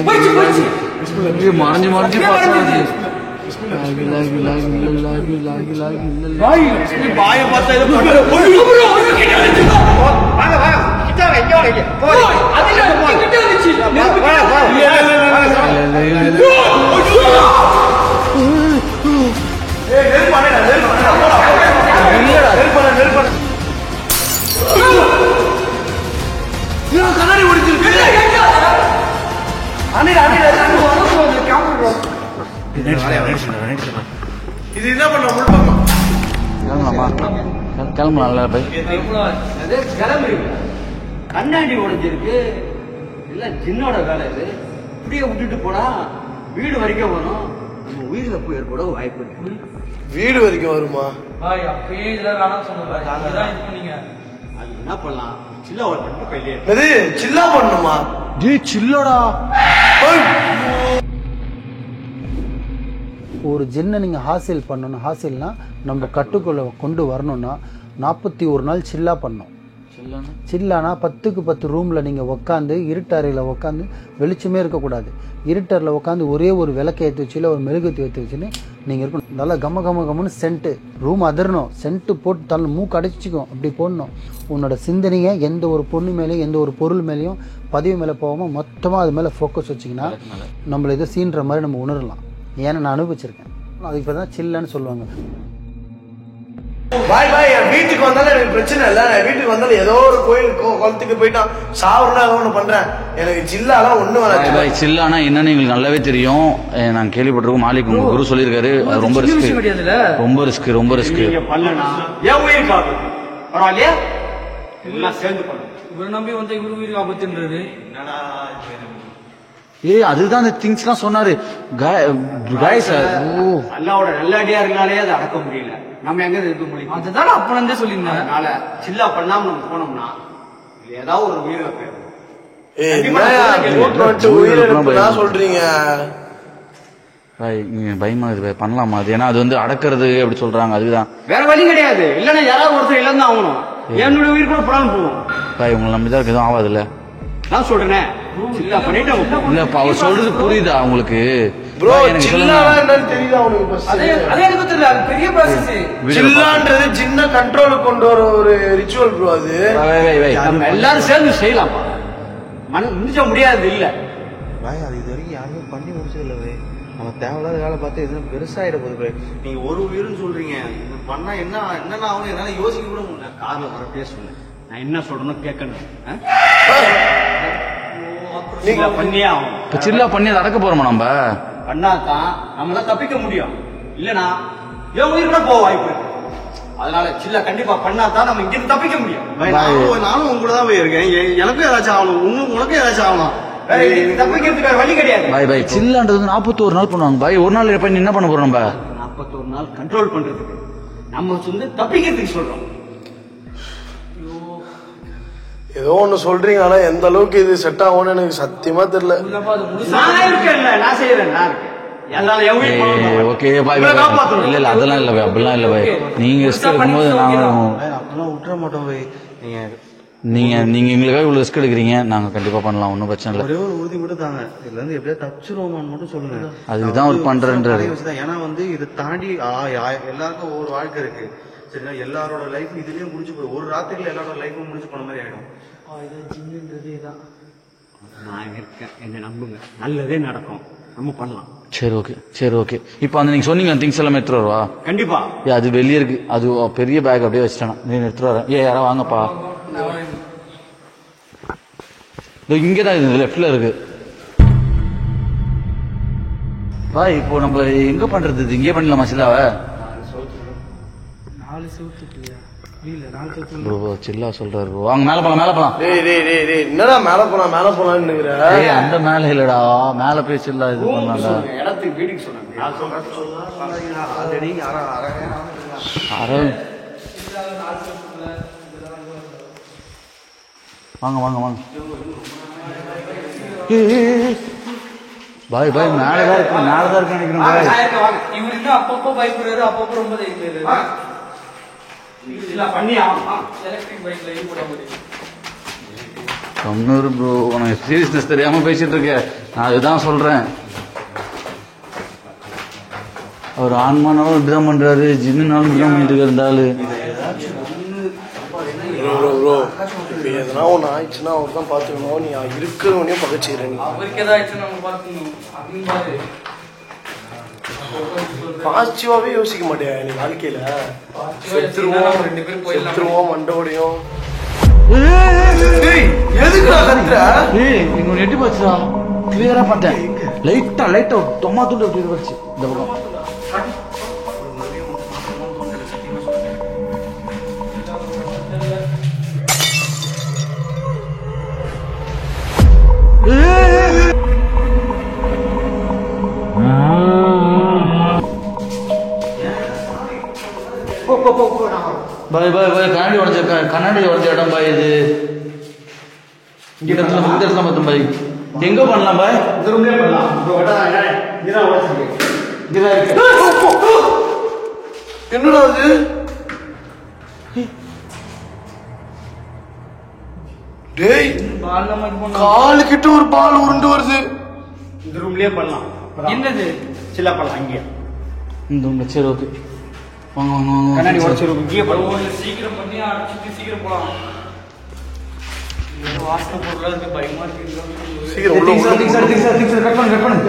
S3: மறைஞ்சு மறைஞ்சு
S2: பாய பார்த்தா
S4: கண்ணாடி ஓடிச்சிருக்கு. இது என்ன பண்ண முழுப்பாங்க?
S3: கிளம்பலாம் நல்லா போய்
S6: கண்ணாடி உடைஞ்சிருக்கு. எல்லாம் ஜின்னோட வேலை. இது இப்படியே விட்டுட்டு போனா வீடு வரைக்கும் வரும். நம்ம உயிரில போய் ஏற்பட வாய்ப்பு இருக்கு.
S4: வீடு வரைக்கும் வருமா?
S2: பாய் அப்பயே இதெல்லாம் வேணாம் சொன்னீங்க. அதுதான் இது பண்ணீங்க.
S6: அது என்ன பண்ணலாம்? சில்ல ஒரு மட்டும் கையிலே
S4: அது சில்லா பண்ணுமா?
S1: சில்லடா. ஒரு ஜின்னை நீங்கள் ஹாசில் பண்ணணும். ஹாசில்னா நம்ம கட்டுக்குள்ளே கொண்டு வரணும்னா 41 நாள் சில்லா பண்ணணும். சில்லானா 10க்கு 10 ரூமில் நீங்கள் உக்காந்து இருட்டறையில் உக்காந்து வெளிச்சமே இருக்கக்கூடாது. இருட்டறையில் உட்காந்து ஒரே ஒரு விளக்கை ஏற்றி வச்சு இல்லை ஒரு மெழுகுத்தி ஏற்றி வச்சுன்னு நீங்கள் இருக்கணும். நல்லா கம்ம கம்ம கம்மன்னு சென்ட்டு ரூம் அதிரணும். சென்ட்டு போட்டு தள்ள மூக்கு அடைச்சிக்கும். அப்படி போடணும். உன்னோட சிந்தனையை எந்த ஒரு பொண்ணு மேலேயும் எந்த ஒரு பொருள் மேலேயும் பதிவு மேலே போகாமல் மொத்தமாக அது மேலே ஃபோக்கஸ் வச்சிங்கன்னா நம்மளை எதோ சீன்ற மாதிரி நம்ம உணரலாம். ஏன்னா நான் அனுபவிச்சிருக்கேன். அது இப்போ தான் சில்லன்னு சொல்லுவாங்க.
S4: பாய் பாய் என் வீட்டுக்கு வந்தாலும் எனக்கு பிரச்சனை இல்லை. நான் வீட்டுக்கு வந்தாலும் ஏதோ ஒரு கோயில் குளத்துக்கு போயிட்டான் சாவரனா ஏதோ ஒன்று பண்றேன். எனக்கு சில்லாலாம் ஒன்றும் வராது.
S3: சில்லானா என்னன்னு எங்களுக்கு நல்லாவே தெரியும். நாங்கள் கேள்விப்பட்டிருக்கோம். மாலிக் உங்க குரு சொல்லியிருக்காரு. அது ரொம்ப ரிஸ்க். ரொம்ப ரிஸ்க். ரொம்ப ரிஸ்க்.
S6: பண்ணனா ஏன் உயிருக்கு ஆபத்து? பரவாயில்லையா? எல்லாம் சேர்ந்து பண்ணணும்.
S2: இவரை நம்பி வந்து இவரு உயிருக்கு ஆபத்துன்றது.
S3: அதுதான் அந்த திங்ஸ்லாம் சொன்னாரு.
S6: அல்லாவோட நல்லடியா இருந்தாலே அதை அடக்க முடியல. நம்ம எங்க இருக்க முடியும்?
S2: அதுதான் அப்ப இருந்தே சொல்லியிருந்தேன்.
S6: அதனால சில்லா பண்ணாம நம்ம போனோம்னா ஏதாவது ஒரு உயிரை
S4: சொல்றீங்க.
S3: பயமா இது பண்ணலாமா? அது ஏன்னா அது வந்து அடக்கிறது அப்படி சொல்றாங்க. அதுதான்
S6: வேற வழி கிடையாது. இல்லன்னா யாராவது ஒருத்தர் இழந்து ஆகணும். என்னோட உயிர் கூட படாமல் போகும்.
S3: உங்களை நம்பிதான் எதுவும் ஆகாதுல்ல.
S6: நான் சொல்றேன் சில்லா பண்ணிட்டு
S3: இல்லப்பா அவர் சொல்றது புரியுதா உங்களுக்கு?
S4: ப்ரோ சில்லானா என்னன்னு தெரியுதா உங்களுக்கு?
S2: அதே எனக்கு தெரியல. அது பெரிய ப்ராசஸ்.
S4: சில்லான்றது சின்ன கண்ட்ரோல் கொண்டு வர ஒரு ரிச்சுவல் ப்ரோ. அது
S6: நம்ம எல்லாரும் சேர்ந்து செய்யலாம். முடிச்ச முடியாது இல்ல
S5: பாய். அது இது வரைக்கும் யாருமே பண்ணி முடிச்சது இல்லை பாய். நம்ம தேவையில்லாத வேலை பார்த்து எதுவும் பெருசாயிட போகுது பாய். நீங்க ஒரு உயிர்னு சொல்றீங்க. பண்ணா என்னென்ன ஆகணும் என்னால யோசிக்க கூட முடியல.
S6: கார்ல வர பேசல. நான் என்ன சொல்றேன்னு கேட்கணும். பண்ணியே ஆகும்.
S3: இப்ப சில்லா பண்ணி அதை அடக்க போறோமா? நம்ம
S6: பண்ணாதான் நம்மளால தப்பிக்க முடியும். இல்லனா என் உயிர் கூட போக வாய்ப்பு இருக்கு. அதனால சில்லா கண்டிப்பா பண்ணாதான் நம்ம இங்கிருந்து தப்பிக்க முடியும்.
S5: நானும் உங்க கூட தான் போயிருக்கேன். எனக்கும் ஏதாச்சும் ஆகணும். உனக்கும் ஏதாச்சும் ஆகணும்.
S6: தப்பிக்கிறதுக்கு வேற வழி கிடையாது.
S3: பாய் சில்லான்றது 41 நாள் பண்ணுவாங்க. பாய் ஒரு நாள் பண்ணி என்ன பண்ண போறோம்? நம்ம
S6: 41 நாள் கண்ட்ரோல் பண்றதுக்கு நம்ம வந்து தப்பிக்கிறதுக்கு சொல்றோம்.
S4: ஏதோ ஒண்ணு சொல்றீங்க. ஆனா எந்த அளவுக்கு இது செட் ஆகும்னு எனக்கு சத்தியமா தெரியல.
S6: நான் இருக்கேன்ல, நான் செய்யறேன். நான் இருக்கேன்.
S3: Okay bye. இல்ல அதெல்லாம் இல்ல பாய். அப்படிலாம் இல்ல பாய். நீங்க இருக்கும்போது நாங்களும்
S5: அப்பெல்லாம் விட்டுற மாட்டோம் பாய். நீங்க
S3: நீங்கள் எங்களுக்காக இவ்வளோ ரிஸ்க் எடுக்கிறீங்க, நாங்கள் கண்டிப்பாக பண்ணலாம், ஒன்றும் பிரச்சனை இல்லை.
S5: ஒரே ஒரு உறுதி மட்டும் தாங்க, இதுல இருந்து எப்படியா தப்பிச்சிருவோமான்னு மட்டும் சொல்லுங்க.
S3: அதுக்கு தான் அவர் பண்றேன்றாரு.
S5: ஏன்னா வந்து இதை தாண்டி எல்லாருக்கும் ஒவ்வொரு வாழ்க்கை இருக்கு சரிங்களா. எல்லாரோட லைஃப் இதுலயே முடிஞ்சு போய் ஒரு ராத்திரில எல்லாரோட லைஃபும் முடிஞ்சு போன மாதிரி ஆயிடும்.
S6: நான் இருக்கேன், என்னை நம்புங்க, நல்லதே நடக்கும், நம்ம பண்ணலாம்.
S3: சரி ஓகே. இப்போ அந்த நீங்கள் சொன்னீங்க திங்ஸ் எல்லாம் எடுத்துட்டு வரவா?
S6: கண்டிப்பா.
S3: அது வெளியே இருக்கு, அது பெரிய பேக் அப்படியே வச்சுட்டேன், நீ எடுத்துட்டு வரேன். யாரா வாங்கப்பா, இங்கே தான் இருக்குது, லெஃப்ட்ல இருக்கு. பாய் இப்போ நம்ம எங்க பண்றது? இங்கே பண்ணலாமா சில்லாவை?
S2: 4 செவத்துக்கு இல்ல 4 செவத்து
S3: ப்ரோ சில்லா சொல்றாரு ப்ரோ. வாங்க மேல போலாம்.
S4: டேய் என்னடா மேல போலாம்னுங்கற?
S3: ஏய் அந்த மேல இல்லடா, மேல போய் சில்லா இது பண்ணாங்க.
S5: இடத்துக்கு வீட்டுக்கு சொன்னாங்க. நான் சொல்றேன் ஆல்ரெடி
S3: அரே வாங்க பாய் மேலதான் இருக்கு நினைக்கிறேன் பாய்.
S2: இவர் இன்னும் அப்பப்போ பயப்படுறாரு, அப்பப்போ ரொம்ப தைக்கிறாரு. எலக்ட்ரிக் பைக்ல இது போட முடியும்.
S3: கம்னூர் ப்ரோ, உனக்கு சீரியஸ்னஸ் தெரியாம பேசிட்டு இருக்க, நான் அதுதான் சொல்றேன். அவர் ஆன்மானாலும் இப்படிதான் பண்றாரு, ஜின்னுனாலும் இப்படிதான் பண்ணிட்டு இருந்தாலு.
S4: ப்ரோ இப்போ எதனா ஒன்று ஆயிடுச்சுன்னா அவர் தான் பார்த்துக்கணும், நீ இருக்கிறவனையும் பகச்சிடுறேன்.
S2: அவருக்கு ஏதாவது ஆயிடுச்சுன்னா நம்ம பார்த்துக்கணும் அப்படின்னு பாரு.
S4: பாசிட்டிவாவே யோசிக்க மாட்டேன் நீ வாழ்க்கையில. செத்துருவோம் மண்டோடையும். எதுக்குடா கத்துற?
S3: இன்னொரு எட்டி போச்சுடா, கிளியரா பார்த்தேன். லைட்டா தொம்மா துண்டு அப்படி வச்சு இந்த பக்கம். பாய் கண்ணாடி உடஞ்ச இடம் பாய். இது இந்த இடத்துல மட்டும் பாய். எங்க பண்ணலாம் பாய்?
S5: இந்த ரூம்லயே பண்ணலாம்.
S4: என்னடா அது? டேய் காலு கிட்ட ஒரு பால் உருண்டு வருது.
S5: இந்த ரூம்லயே பண்ணலாம்.
S2: என்னது
S5: சில்லா பண்ணலாம் இங்கே.
S3: இந்த ரூம்ல சரி ஓகே. வாங்க
S5: கண்ணாடி உடச்சிரும், இங்கேயே பண்ணுவோம்.
S2: சீக்கிரம் பண்ணி அடிச்சுட்டு சீக்கிரம் போலாம். வாசனை போடுறதுக்கு பயமா இருக்கு.
S4: சீக்கிரம் உள்ள
S3: கட் பண்ணு.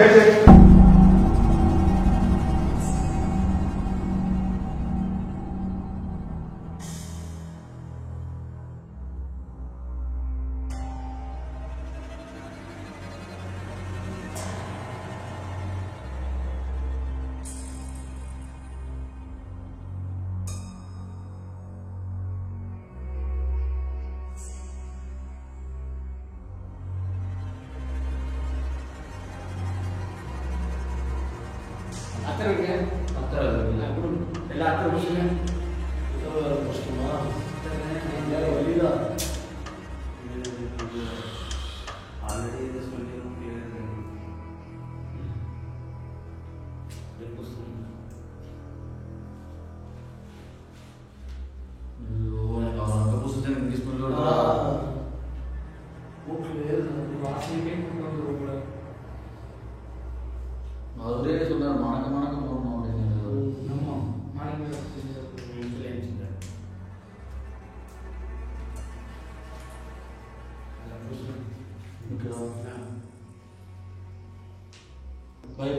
S3: அவரே சொன்னார் மணக்க போகணும் அப்படின்னு.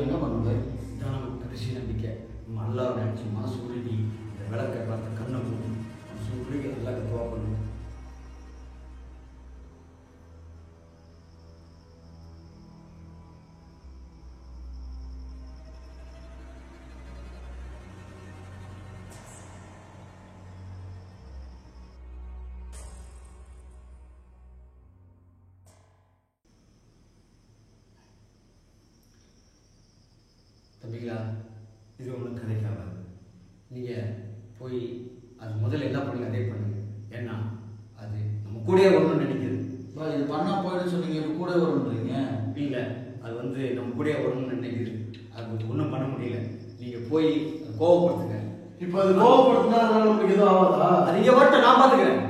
S3: என்ன பண்ணுங்க
S6: இதான் நமக்கு கடைசி நம்பிக்கை. நம்ம நல்லா நினச்சி மனசு உருகி இந்த விளக்கை பார்த்து கண்ணை மூடி மனசு உருகி நல்லா துவா பண்ணும். தம்பிங்களா, இது உங்களுக்கு கதைக்காகாது. நீங்கள் போய் அது முதல்ல என்ன பண்ணுங்க அதே பண்ணுங்க. ஏன்னா அது நம்ம கூடயே வரணும்னு நினைக்குது.
S3: இது பண்ணால் போயிடுன்னு சொன்னீங்க, இப்போ கூட வரணுன்றீங்க.
S6: இல்லை, அது வந்து நம்ம கூடயே வரணும்னு நினைக்குது. அது ஒன்றும் பண்ண முடியல. நீங்கள் போய் கோவப்படுத்துங்க.
S4: இப்போ அது கோவப்படுத்தினா நம்மளுக்கு எதுவும் ஆகாதா?
S6: அது இங்கே வரட்டும், நான் பார்த்துக்கிறேன்.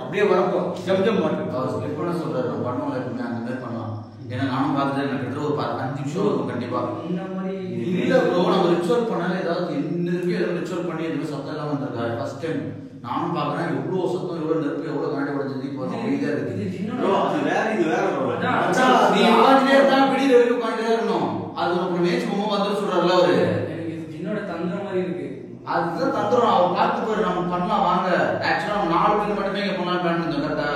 S2: அப்படியே வரப்போ ஜம் வாட்டர்
S3: அவர் ஸ்கிப் பண்ண சொல்றாரு. நம்ம பண்ணுவோம்ல எப்பவுமே அந்த மாதிரி பண்ணலாம். ஏன்னா நானும் பார்த்துட்டு எனக்கு கிட்ட ஒரு 5 நிமிஷம் இருக்கும் கண்டிப்பா.
S2: இந்த மாதிரி
S3: இல்ல ப்ரோ, நம்ம ரிச்சுவல் பண்ணாலே ஏதாவது இந்த இருக்கு ஏதாவது ரிச்சுவல் பண்ணி எதுவுமே சத்தம் இல்லாம வந்திருக்காரு ஃபர்ஸ்ட் டைம். நானும் பாக்குறேன் எவ்வளவு சத்தம், எவ்வளவு நெருப்பு, எவ்வளவு கண்ணாடி உடைஞ்சது. இப்போ அமைதியா இருக்கு. நீ ஆஞ்சிலே இருந்தா பிடியில வரைக்கும் உட்காந்துட்டே இருக்கணும். அது ஒரு மேட்ச் பொம்மை வந்து சொல்றாருல அவரு.
S2: எனக்கு இது ஜின்னோட தந்திரம் மாதிரி இருக்கு.
S3: அதுதான் தந்துரும். அவர் பார்த்து போயிரு, நம்ம பண்ணலாம் வாங்க. ஆக்சுவலா நம்ம 4 பேர் மட்டுமே இங்க பண்ணலாம் பிளான் பண்ணோம். கரெக்டா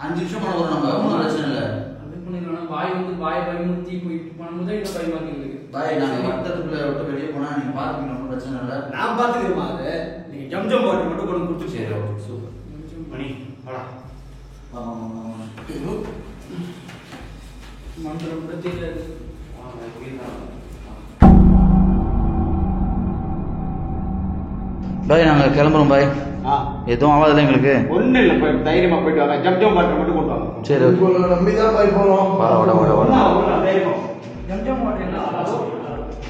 S3: 5 நிமிஷம் பண்ண போறோம். நம்ம ஒன்றும் பிரச்சனை இல்லை.
S2: அது பண்ணிக்கலாம். பாய் வந்து பாய் பயமுறுத்தி போயிட்டு பண்ணும்போது இந்த பை மார்க்கிங் இருக்கு.
S3: பாய் நாங்க வட்டத்துக்குள்ள விட்டு வெளியே போனா நீங்க பாத்துக்கணும், ஒன்றும் பிரச்சனை இல்லை.
S2: நான் பாத்துக்கிறேன். அது நீங்க ஜம் வாட்டர் மட்டும் கொண்டு கொடுத்து
S3: சரி ஓகே சூப்பர்.
S7: மணி வாடா.
S2: மந்திரம் கூட தெரியாது.
S3: பாய் நாங்க கிளம்புறோம் பாய். எதுவும் ஆகாதுல்ல எங்களுக்கு?
S7: ஒன்றும் இல்லை, போய் தைரியமா போயிட்டு வாங்க. ஜம் வாட்டர் மட்டும் கொண்டு வாங்க.
S3: சரி ஓகே.
S4: உங்களை நம்பி தான் போய் போகிறோம்.
S2: ஜம் வாட்டர் என்ன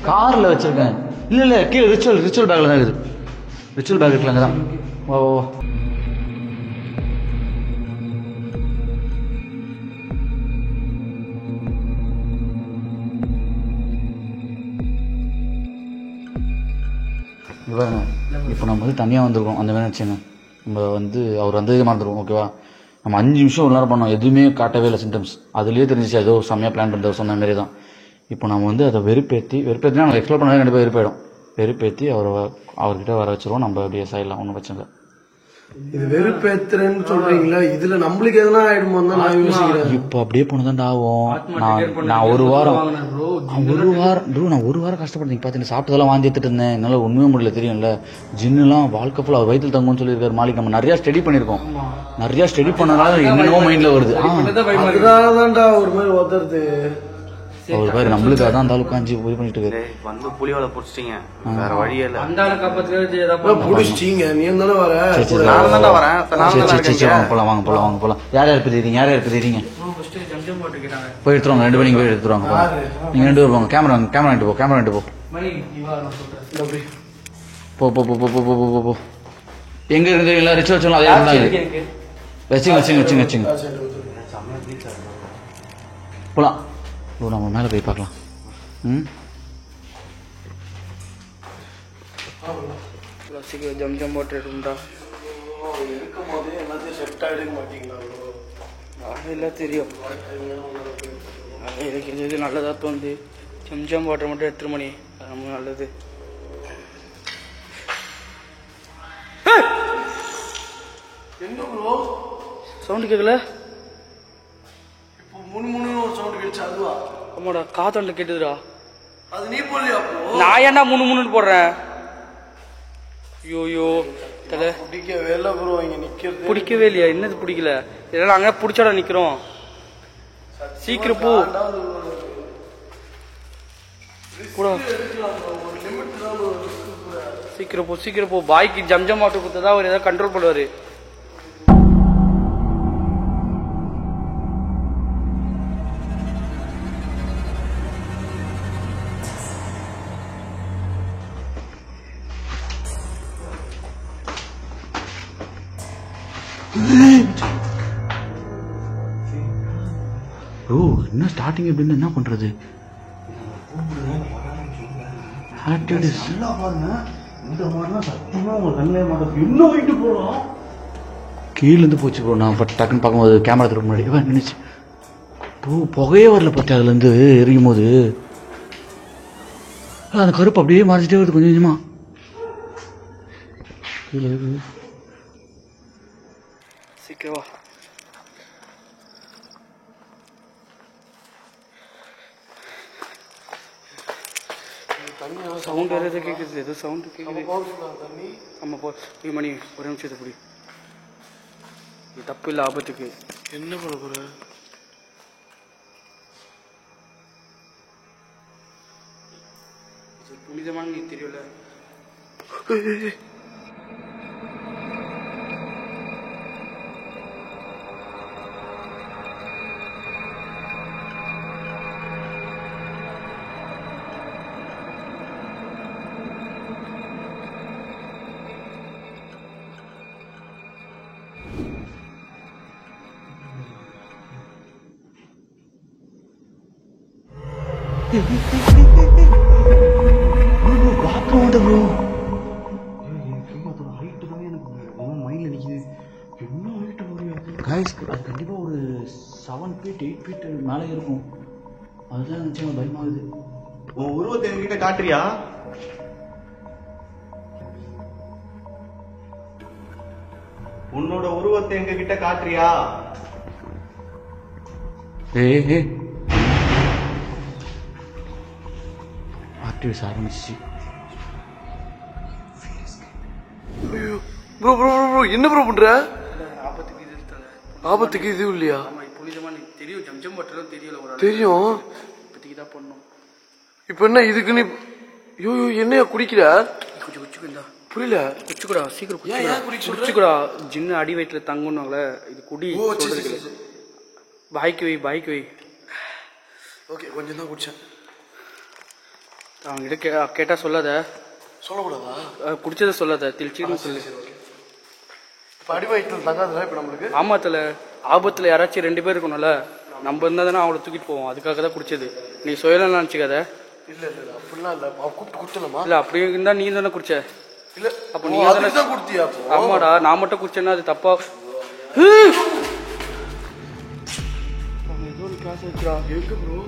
S3: கார்ல வச்சிருக்கேன். இல்ல இல்ல கீழே ரிச்சுவல் பேக்ல தான் இருக்குது. ரிச்சுவல் பேக் இருக்குல்ல அங்கதான். வா வா வா. பாருங்க இப்போ நம்ம வந்து தனியாக வந்திருக்கோம். அந்த மாதிரி வச்சுங்க நம்ம வந்து அவர் வந்ததே மறந்துடுவோம். ஓகேவா? நம்ம 5 நிமிஷம் ஒரு நேரம் பண்ணோம், எதுவுமே காட்டவே இல்லை சிம்டம்ஸ். அதுலேயே தெரிஞ்சிச்சு ஏதோ செம்மையாக பிளான் பண்ணுறது சொன்ன மாரி தான். இப்போ நம்ம வந்து அதை வெறுப்பேற்றினா நம்ம எக்ஸ்ப்ளோர் பண்ணாலே கண்டிப்பாக வெறுப்பாயிடும். வெறுப்பேற்றி அவர்கிட்ட வர வச்சிருவோம். நம்ம அப்படியே சைடலாம், ஒன்றும் பிரச்சனை இல்லை.
S4: இது வெறுப்பேத்துறேன்னு சொல்றீங்களா? இதுல நம்மளுக்கு எதனா ஆயிடுமோ தான் நான் யோசிக்கிறேன்.
S3: இப்போ அப்படியே போனதாண்டா ஆகும். நான் ஒரு வாரம் கஷ்டப்பட்டு பார்த்தீங்கன்னா சாப்பிட்டதெல்லாம் வாந்தி எடுத்துட்டு இருந்தேன். என்னால ஒண்ணுமே முடியல. தெரியும்ல, ஜின்னுலாம் வாழ்க்கை ஃபுல்லாக வயிற்றில் தங்கும்னு சொல்லியிருக்காரு மாலிக். நம்ம நிறைய ஸ்டடி பண்ணியிருக்கோம். நிறைய ஸ்டடி பண்ணனால என்னென்னமோ மைண்ட்ல வருது.
S4: அதனாலதான்டா ஒரு மாதிரி உதறது.
S3: ஒரு பேர் நம்மளுக்கு அதான் அந்த அளவுக்கு காஞ்சி இது பண்ணிட்டு இருக்காரு.
S5: வந்து புலிவாலை பிடிச்சிட்டீங்க, வேற வழியே இல்லை.
S2: அந்த ஆளை காப்பாத்துறது
S4: புடிச்சிட்டீங்க. நீ தானே வர.
S5: நான் தான் வரேன்.
S3: வாங்க போலாம். யார் யார் தெரியுறீங்க?
S2: ஜம் வாட்டர் கேட்டாங்க.
S3: போய் எடுத்துருவாங்க. 2 பேரும் நீங்க போய் எடுத்துருவாங்க. நீங்க 2 பேரும் போங்க. கேமரா வாங்கிட்டு போ.
S2: மணி இவா நான் சொல்றேன்.
S3: போ. எங்க இருந்து எல்லாம் ரிச்சுவல் வச்சோம். அதே இருந்தாங்க. வச்சுங்க. போலாம். நம்ம மேலே போய் பார்க்கலாம்.
S2: சீக்கிரம் ஜம் வாட்டர் உண்டா?
S4: இருக்கும் போதே எல்லாத்தையும் செட் ஆகிடுங்க மாட்டீங்களா?
S2: எல்லாம் தெரியும். எனக்கு இது நல்லதாக தோணுது. ஜம் வாட்டர் மட்டும் எடுத்துரு மணி, ரொம்ப நல்லது.
S4: எங்க ப்ரோ
S2: சவுண்டு கேட்கல?
S4: இப்போ முன்னு ஒரு சவுண்ட் கேட்டுச்சு. அதுவா?
S2: ஆமாடா, காத்தாண்ட கேட்டுதுடா.
S4: அது நீ போடலையா ப்ரோ?
S2: நான் ஏன்டா முன்னு போடுறேன்? ஐயோ தலை
S4: பிடிக்கவே இல்லை ப்ரோ. இங்க நிக்கிறது
S2: பிடிக்கவே இல்லையா? என்னது பிடிக்கல? இதெல்லாம் நாங்கள் பிடிச்சாடா நிற்கிறோம். சீக்கிரம் போ. சீக்கிரம் போ. பாய்க்கு ஜம் வாட்டர் கொடுத்ததா அவர் ஏதாவது கண்ட்ரோல் பண்ணுவாரு.
S3: ப்ரோ என்ன ஸ்டார்டிங் எப்படின்னு என்ன பண்றது? கீழேருந்து போச்சு ப்ரோ. நான் டக்குன்னு பார்க்கும்போது கேமரா திரும்ப முன்னாடி நினைச்சு ப்ரோ புகையே வரல. பற்றி அதுலேருந்து எரியும் போது அந்த கருப்பு அப்படியே மறைச்சிட்டே வருது கொஞ்சம் கொஞ்சமா.
S2: சீக்கிரம் சவுண்ட் வேறு எதாவது கேட்குது. ஏதோ சவுண்டு கேட்குது. ஆமாம் போ. மணி ஒரு நிமிஷத்தை புடி. இது தப்பு இல்லை, ஆபத்துக்கு.
S4: என்ன பண்ண போற?
S2: புனிதமான நீ தெரியல.
S3: கைஸ் அது கண்டிப்பாக ஒரு 7 feet 8 feet மேலே இருக்கும். அதுதான் நிச்சயம் பயமாகுது.
S5: உன் உருவத்தை என்கிட்ட காட்டுறியா? உன்னோட உருவத்தை எங்க கிட்ட காட்டுறியா?
S3: ஆக்டிவிஸ் ஆரம்பிச்சு.
S4: ப்ரோ ப்ரோ ப்ரோ ப்ரோ என்ன ப்ரோ பண்ற? ஆபத்துக்கு இது இல்லையா?
S2: தெரியும் ஜம்ஜம் பட்டெல்லாம் தெரியல ஒரு
S4: தெரியும்.
S2: இப்போதைக்கு தான் பண்ணோம்.
S4: இப்போ என்ன இதுக்கு நீ ஐயோ என்னையா குடிக்கிற?
S2: கொஞ்சம் குச்சிக்குண்டா.
S4: புரியல.
S2: குச்சிக்கூடா சீக்கிரம் குச்சிக்கூடா. ஜின்னு அடி வயிற்றுல தங்குனாங்களே இது குடி. பாய்க்கு வை.
S4: ஓகே கொஞ்சம் தான் குடிச்சேன்.
S2: அவங்ககிட்ட கேட்டா சொல்லாத.
S4: சொல்லக்கூடாதா?
S2: குடிச்சதை சொல்லாத. தெளிச்சுன்னு சொல்லு.
S4: இப்போ அடி வயிற்றுல தங்காதுல இப்போ நம்மளுக்கு?
S2: ஆமாத்துல ஆபத்துல யாராச்சும் 2 பேர் இருக்கணும்ல. நம்ம இருந்தா தானே அவங்கள தூக்கிட்டு போவோம். அதுக்காக தான் குடிச்சது. நீ சொல்லலாம் நினச்சிக்காத.
S4: இல்ல அப்படிலாம் இல்லை. கூப்பிட்டு குடிச்சலாமா?
S2: இல்ல அப்படி இருந்தா நீ தானே குடிச்ச.
S4: இல்ல
S2: அப்ப நீ
S4: தான் குடுத்தியா?
S2: ஆமாடா நான் மட்டும் குடிச்சேன்னா அது தப்பா. ஏதோ ஒரு கிளாஸ் வச்சுடா.
S4: எங்க ப்ரோ?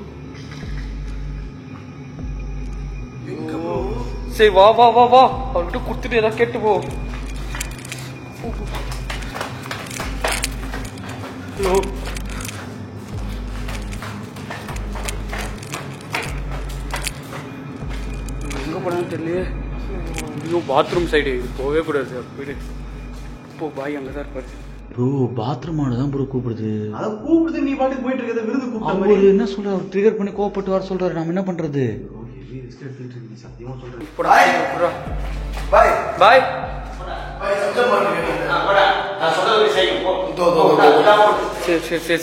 S2: சரி வா அவர்கிட்ட குடுத்துட்டு ஏதாவது கேட்டு போ. ஹலோ எங்க போனான்னு தெரியலையே. ஐயோ பாத்ரூம் சைடு போகவே கூடாது. போயிடு போ. பாய் அங்கதான் இருப்பாரு.
S3: ப்ரோ பாத்ரூமானு தான் ப்ரோ கூப்பிடுது.
S5: அதை கூப்பிடுது நீ பாட்டுக்கு போயிட்டு இருக்கிறத விருது கூப்பிட்ட
S3: அவர்
S5: மாதிரி.
S3: என்ன சொல்றாரு? ட்ரிகர் பண்ணி கோவப்பட்டு வர சொல்றாரு. நம்ம என்ன பண்றது?
S5: சத்தியமா சொல்றேன்.
S4: பாய்
S2: பாய்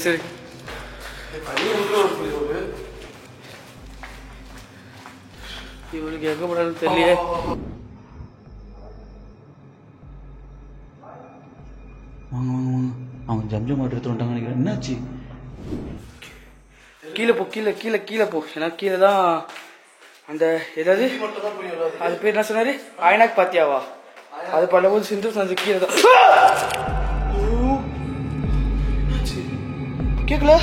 S2: சரி இவருக்கு எங்க போனாலும் தெரியலையே.
S3: வாங்க அவங்க ஜம்ஜம் எடுத்து வந்துட்டாங்க நினைக்கிறேன். என்னாச்சு?
S2: கீழே போ. ஏன்னா கீழே தான் அந்த ஏதாவது அது பேர் என்ன சொன்னாரு? ஐநாக் பாத்தியாவா? அது பண்ணும்போது சிந்து அந்த கீழே தான். கேக்கல?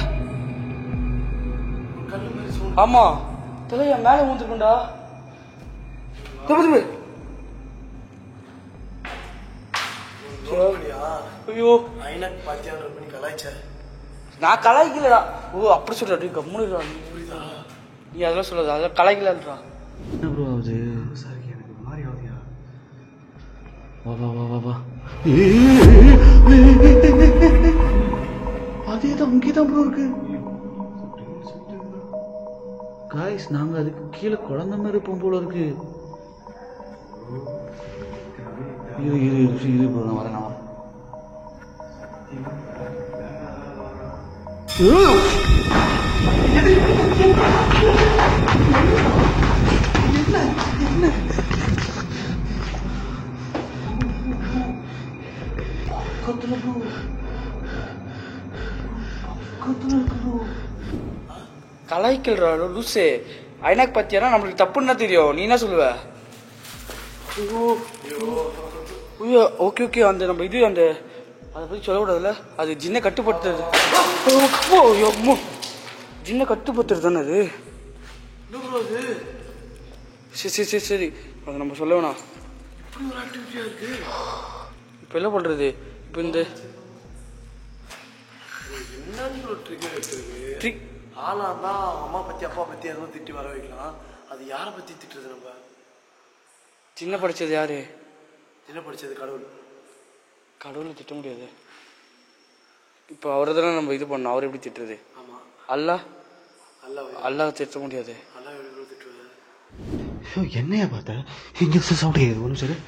S2: ஆமா தலையா மேல ஊந்துருக்குண்டா. ஐயோ
S4: ஐநாக் பாத்தியான்னு பண்ணி கலாய்ச்ச.
S2: நான் கலாய்க்கலடா. ஓ அப்படி சொல்ற. கம்முனுடா நீ அதெல்லாம் சொல்லாத. அதெல்லாம் கலாய்க்கலன்றா.
S3: என்ன ப்ரோ ஆகுது?
S5: எனக்கு ஒரு மாதிரி ஆகுதியா?
S3: வா அதேதான் அங்கேதான் ப்ரோ இருக்கு. காய்ஸ் நாங்க அதுக்கு கீழே குழந்தை மாதிரி இருப்போம் போல இருக்கு. இரு ப்ரோ நான் வரேன்.
S2: கலாய்க்கல்றா லூசே. ஐநாக் பாத்தியானா நம்மளுக்கு தப்புன்னா தெரியும். நீ என்ன சொல்லுவ? ஐயோ ஓகே அந்த நம்ம இது அந்த அதை பற்றி சொல்லக்கூடாதுல்ல. அது ஜின்னை கட்டுப்படுத்துறது. ஜின்னை கட்டுப்படுத்துறது தானே அது. சரி அதை நம்ம சொல்ல வேணாம். இப்போ என்ன பண்ணுறது? இப்போ இந்த
S4: ஆளாந்தா அம்மா பத்தி அப்பா பத்தி எதுவும் திட்டி வர வைக்கலாம். அது யாரை பத்தி திட்டுறது? நம்ம
S2: சின்ன படிச்சது யாரு?
S4: சின்ன படிச்சது
S2: கடவுளை திட்ட முடியாது. இப்போ அவரை தானே நம்ம இது பண்ணோம். அவர் எப்படி திட்டுறது?
S4: ஆமா
S2: அல்லாஹ் திட்ட முடியாது.
S5: என்னையா பார்த்த? இங்க சவுண்ட் கேக்குது. ஒன்றும் சரி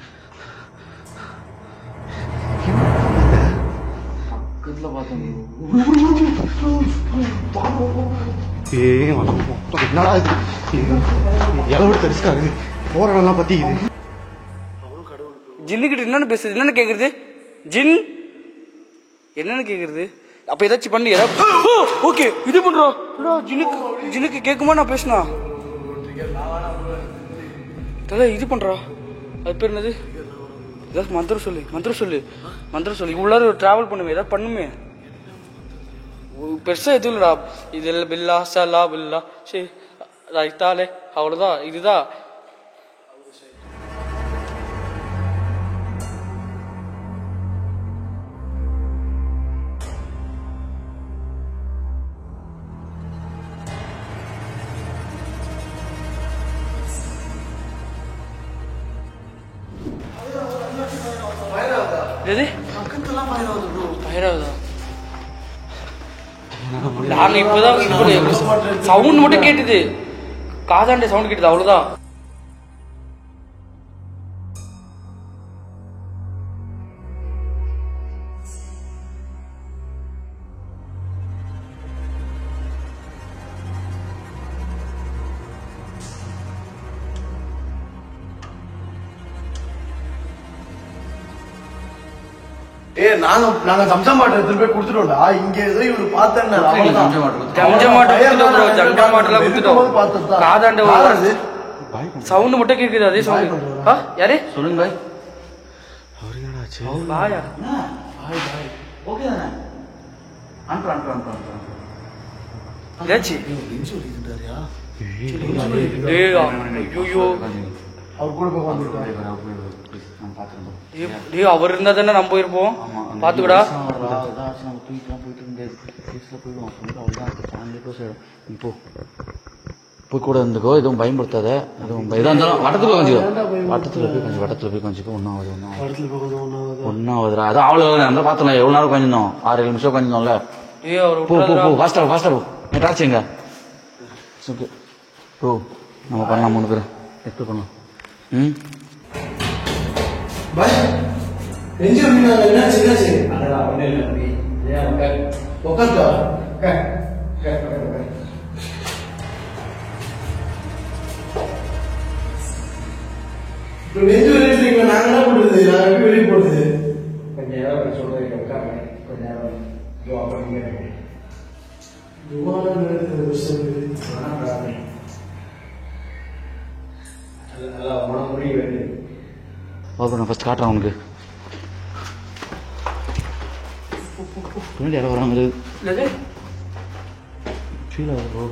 S3: பக்கத்தில் பார்த்தேன்.
S5: என்னடா எவ்வளோ தெரிச்சுக்காரு போராடலாம் பத்தி இது.
S2: ஜின்னுக்கிட்ட என்னன்னு பேசுறது? என்னன்னு கேக்குறது? ஜின் என்னன்னு கேக்குறது? அப்ப ஏதாச்சும் பண்ணி ஏதாவது ஓகே இது பண்றோம். ஜின்னுக்கு கேட்குமா நான் பேசினா? தலை இது பண்ணுறா, அது பேர் என்னது? ஏதாவது மந்திரம் சொல்லு, மந்திரம் சொல்லு, மந்திரம் சொல்லு. இவ்வளோ ட்ராவல் பண்ணுமே, ஏதாவது பண்ணுமே. பெருசாக எதுவும் இல்லைடா. இது பில்லா சல்லா பில்லா சரி ரைத்தாலே அவ்வளோதான். இதுதான் எது பயிராகுதா? நாங்க இப்பதான் சவுண்ட் மட்டும் கேட்டுது, காதாண்ட சவுண்ட் கேட்டுது, அவ்வளவுதான்.
S4: நாங்க ஜம்ஜா மாட்டை எடுத்துட்டு போய் கொடுத்துட்டோம்டா. இங்க ஏதோ இவரு பார்த்தேன்
S2: காதாண்ட சவுண்ட் மட்டும் கேக்குது, அதே சவுண்ட். யாரு
S3: சொல்லுங்க பாய்.
S2: பாயா?
S3: ஓகே தானே? அனுப்பு அனுப்பு அனுப்பு அனுப்பு.
S2: ஏச்சி ஐயோ
S4: அவர் கூட போய் வந்துட்டாரு.
S2: அவர் இருந்தா தானே நம்ம போயிருப்போம். பாத்துக்கடா
S3: போய் கூட இருந்துக்கோ, எதுவும் பயன்படுத்தாத. எதுவும் எதாக இருந்தாலும் வட்டத்தில் கொஞ்சம் வட்டத்தில் போய் கொஞ்சம் ஒன்றும் ஆகுதுடா. அதான் அவ்வளோ அந்த பார்த்தோம்ல, எவ்வளோ நேரம் கொஞ்சம் 6-7 நிமிஷம் கொஞ்சம்ல. போ போ போ ஃபாஸ்ட்டாக ஃபாஸ்ட்டாக போ. டாக்ஸி எங்க? ஓகே போ, நம்ம பண்ணலாம் 3 பேர் எக்ஸ்பிளைன் பண்ணலாம். ம்
S4: பாய் நெஞ்சு என்ன சின்னாச்சு? அதெல்லாம் ஒண்ணு இல்ல தம்பி. உட்கார்ந்தா நெஞ்சு வெளியே நாங்க என்ன பண்றது? நான் எப்படி வெளியே போடுறது? கொஞ்சம் நேரம் சொல்றேன், உட்காருங்க. கொஞ்ச நேரம் துவா பண்ணுங்க. துவா நல்லா மனம் முடிய வேண்டியது.
S3: நான் ஃபஸ்ட் காட்டுறேன் உனக்கு. பின்னாடி யாரோ வராங்க. ஃபீல் ஆகுது ப்ரோ.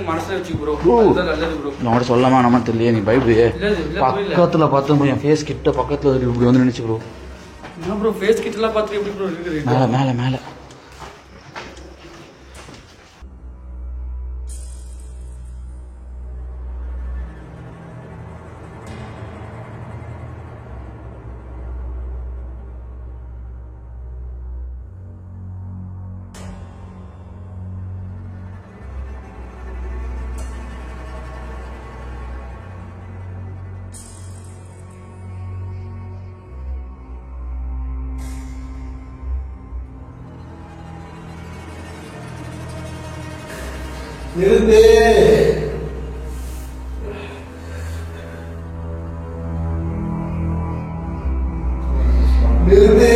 S2: மனசுல வச்சு ப்ரோ, நல்லது ப்ரோ.
S3: நான் சொல்லாமா நம்ம தெரியல, நீ பயப்படுவே. பக்கத்துல பார்த்து என் ஃபேஸ் கிட்ட பக்கத்துல இப்படி வந்து நினைச்சு ப்ரோ.
S2: என்ன ப்ரோ ஃபேஸ் கிட்ட எல்லாம் பார்த்து எப்படி ப்ரோ இருக்கு?
S3: மேல மேல மேல
S4: நிறுத்து. நிறுத்து.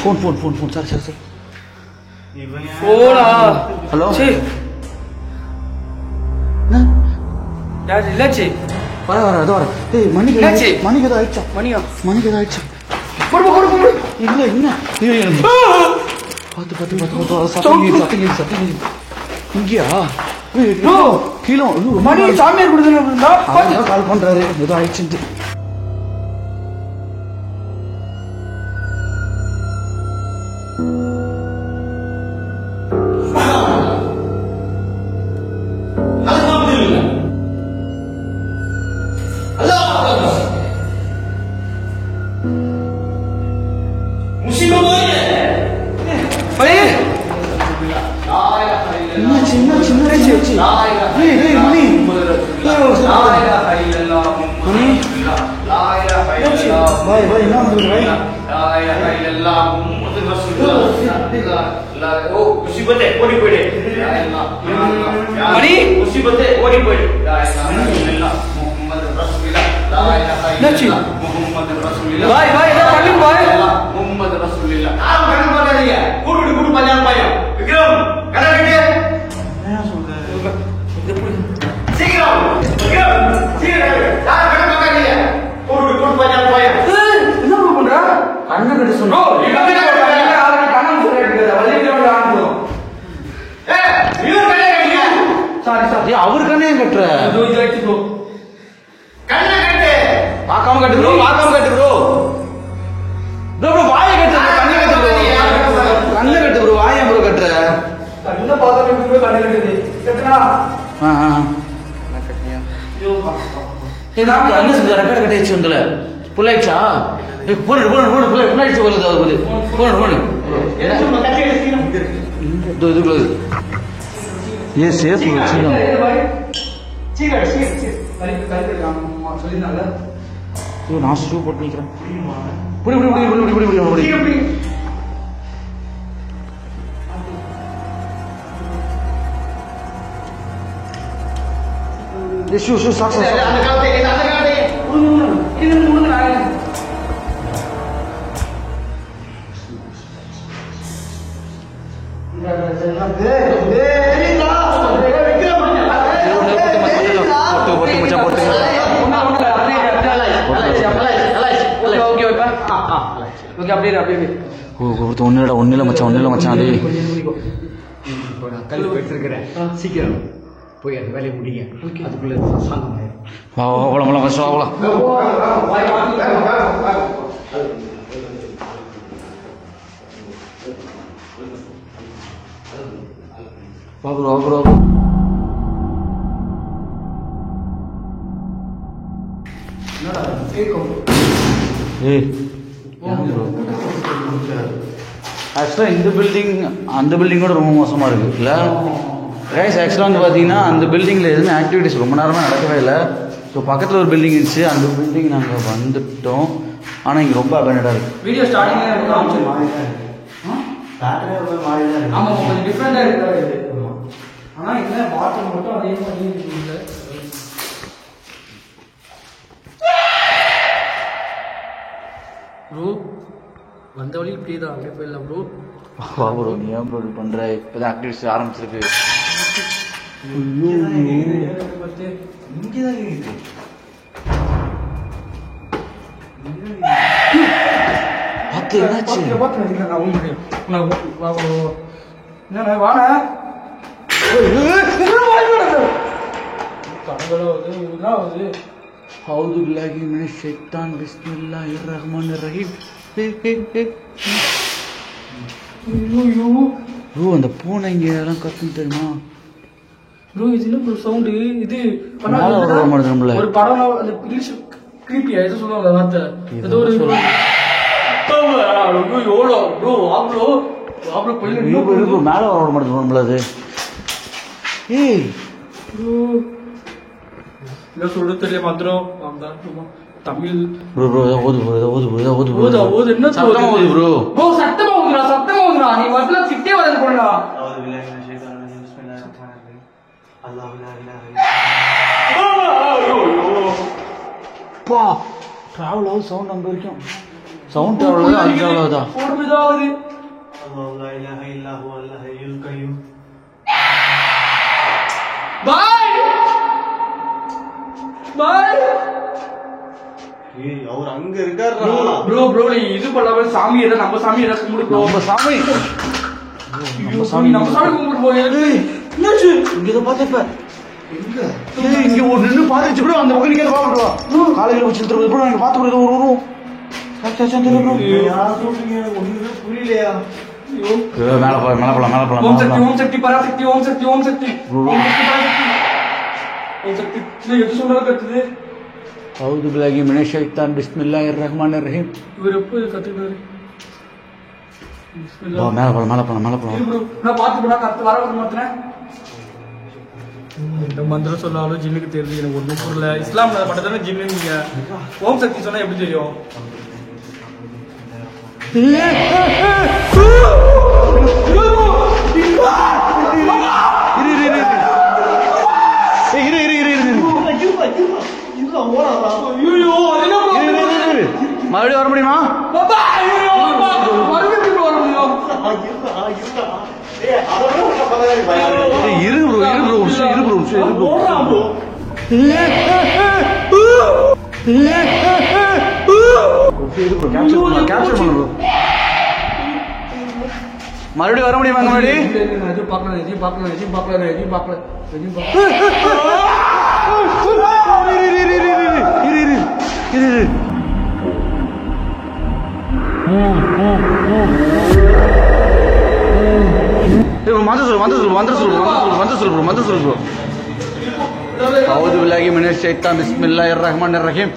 S3: Phone phone phone phone sir sir sir
S2: போடா.
S3: ஹலோ
S2: சே யார் இல்லாச்சி?
S3: வர வர அது வர. ஏய் மணிக்கு
S2: என்னாச்சு?
S3: மணிக்கு ஏதோ ஆயிடுச்சா?
S2: மணியா?
S3: மணிக்கு ஏதோ ஆயிடுச்சா?
S2: போடு போடு போடு.
S3: இல்லை என்ன பார்த்து பார்த்து பார்த்து பார்த்து சத்தம் சத்தம் சத்தம் இங்கேயா? கீழே
S2: மணி சாமியார் கொடுத்துருந்தா
S3: கால் பண்றாரு, ஏதோ ஆயிடுச்சுட்டு.
S2: பழைய
S3: அவருக்கானே கட்டுற பார்க்காம கட்டு ப்ரோ, பார்க்காம கட்டு ப்ரோ. ப்ரோ ப்ரோ வாயை கட்டு, கண்ணை கட்டு ப்ரோ, கண்ணை கட்டு ப்ரோ, வாயை ப்ரோ கட்டுற.
S2: கண்ணை பார்த்தா கண்ணை கட்டுது கட்டுனா
S3: என்ன செஞ்ச ரெக்கார்டு கட்டிச்சு உங்களை புள்ளாயிடுச்சா? போன புள்ளாயிடுச்சு வருது போன இதுக்குள்ள எஸ் எஸ் நான் ஷூ போட்டு நிற்கிறேன். ஷூ சாக்ஸ் ஒன்னில மச்சான்
S6: கல் போயிட்டுருக்கிறேன். சீக்கிரம் போய் அந்த வேலையை முடிங்க. அதுக்குள்ள சாந்தமாயிரும்.
S3: ஆக்சுவலாக இந்த பில்டிங் அந்த பில்டிங்கோட ரொம்ப மோசமாக இருக்குது இல்லை கைஸ்? ஆக்சுவலாக வந்து பார்த்தீங்கன்னா அந்த பில்டிங்கில் எதுவுமே ஆக்டிவிட்டிஸ் ரொம்ப நேரமாக நடக்கவே இல்லை. ஸோ பக்கத்தில் ஒரு பில்டிங் இருந்துச்சு, அந்த பில்டிங் நாங்கள் வந்துட்டோம். ஆனால் இங்கே ரொம்ப அபேண்டடாக இருக்குது.
S2: வீடியோ ஸ்டார்டிங்கில் ஆமாம் கொஞ்சம் டிஃப்ரெண்டாக இருக்குது. ஆனால் என்ன பாத்ரூம் மட்டும் அதே மாதிரி இல்லை. ப்ரோ வந்த வழி இப்படி தான் அப்படியே போயிடலாம் ப்ரோ.
S3: வா ப்ரோ, நீ ஏன் ப்ரோ இப்படி பண்ணுற? இப்போ தான் ஆக்டிவிட்டிஸ் ஆரம்பிச்சிருக்கு. பார்த்து என்னாச்சு? அவுது பில்லாஹி மினஷ் ஷைத்தான் பிஸ்மில்லாஹிர் ரஹ்மானிர் ரஹீம். ப்ரோ அந்த பூனை இங்கே எல்லாம் கத்துன்னு தெரியுமா
S2: ப்ரோ? இது என்ன ப்ரோ சவுண்டு? இது
S3: ஒரு
S2: படம் அந்த இங்கிலீஷ் கிரீப்பியா எது சொல்லுவாங்க வார்த்தை ஏதோ ஒரு ப்ரோ.
S3: மேல வர மாட்டேங்குது நம்மள அது. ஏய்
S2: ப்ரோ என்ன சொல்றது தெரியல மந்திரம் தமிழ்
S3: ப்ரோ ப்ரோ ஓது என்ன
S2: சத்தமா ஓது ப்ரோ. ப்ரோ சத்தமா ஓதுடா நீ வரல கிட்டே வந்து போடா.
S3: பா டிராவல் ஆகுது சவுண்ட் அங்க வரைக்கும். சவுண்ட் டிராவல் ஆகுது டிராவல் ஆகுதா?
S2: போடுதாவுது பாய் பாய்.
S5: அவர் அங்க இருக்காரு
S2: ப்ரோ ப்ரோ நீ இது பண்ணாம சாமி ஏதா நம்ம சாமி ஏதா கும்பிடு ப்ரோ.
S3: நம்ம சாமி
S2: கும்பிடு போய் என்னாச்சு
S3: இங்க இதை பார்த்தப்ப இங்க ஒரு நின்று பாத்துச்சு கூட அந்த பக்கம் நீங்க பாத்துட்டு காலையில வச்சு ப்ரோ நாங்க பாத்து கூட ஒரு
S5: புரியலையா?
S3: மேல போலாம்
S2: ஓம் சக்தி ஓம் சக்தி பராசக்தி ஓம் சக்தி ஓம் சக்தி ஓம் சக்தி பராசக்தி ஓம் சக்தி எது சொன்னாலும் கத்துது.
S3: அவுது பில்லாஹி மினஷ் ஷைத்தான் பிஸ்மில்லாஹிர் ரஹ்மானிர் ரஹீம்.
S2: இவர் எப்போ கத்துக்கிறாரு?
S3: மேல போலாம்
S2: நான் பாத்து போனா கத்து வர மாட்டேன். இந்த மந்திரம் சொன்னாலும் ஜின்னுக்கு தெரிஞ்சு எனக்கு ஒன்றும் புரியல. இஸ்லாம்ல மட்டும் தானே ஜின்னு. நீங்க ஓம் சக்தி சொன்னா எப்படி தெரியும்?
S3: மறுபடியும் வர முடியுமா? மறுபடியும் வர முடியுமா? أعوذ بالله من الشيطان بسم الله الرحمن الرحيم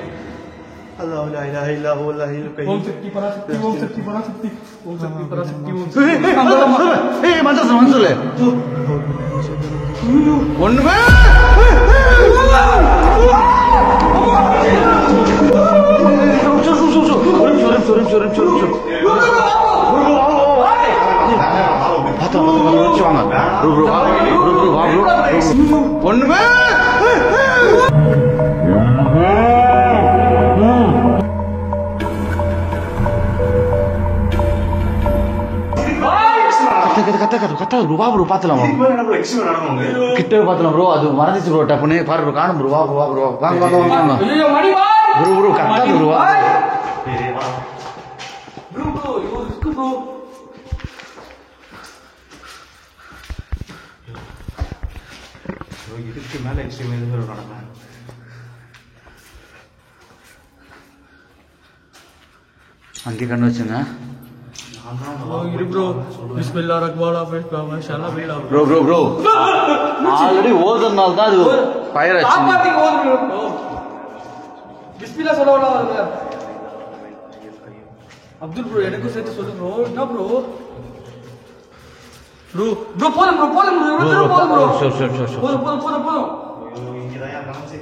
S5: الله لا إله إلا هو الحي القيوم
S2: ஓம் சக்தி பராசக்தி ஓம் சக்தி பராசக்தி ஓம் சக்தி பராசக்தி ஓம்
S3: மந்திர ஒண்ணுமே ஒண்ணுமே கத்தாது ப்ரோ. வா ப்ரோ பாத்துலாம் கிட்ட பாத்துலாம் ப்ரோ. அது மறந்துச்சு ப்ரோ. டப்புன்னு பாரு ப்ரோ. காணும் ப்ரோ. வா ப்ரோ. வா ப்ரோ. வாங்க வாங்க வாங்க வாங்க ப்ரோ. Bro கத்தாது bro.
S5: இதுக்கு மேல எக்ஸ்ட்ரீம் எதுவும் நடக்கும்.
S3: அங்கே கண்ணு வச்சுங்க
S2: ப்ரோ. பிஸ்மில்லாஹ் ரஹ்மான் ரஹீம் மாஷாஅல்லாஹ் பில்லா
S3: ப்ரோ ப்ரோ ப்ரோ. ஆல்ரெடி ஓதுறனால தான் அது ஃபயர் ஆச்சு.
S2: காப்பாத்தி ஓதுங்க ப்ரோ. பிஸ்மில்லாஹ் சொல்லவா வருது. அப்துல் ப்ரோ எனக்கு சேர்த்து சொல்லு ப்ரோ. என்ன ப்ரோ? ப்ரோ ப்ரோ போலாம் ப்ரோ. போலாம் ப்ரோ. போலாம் bro.
S3: Sure sure sure sure.
S2: போலாம்.
S5: இங்க தான் யார் காமிச்சு.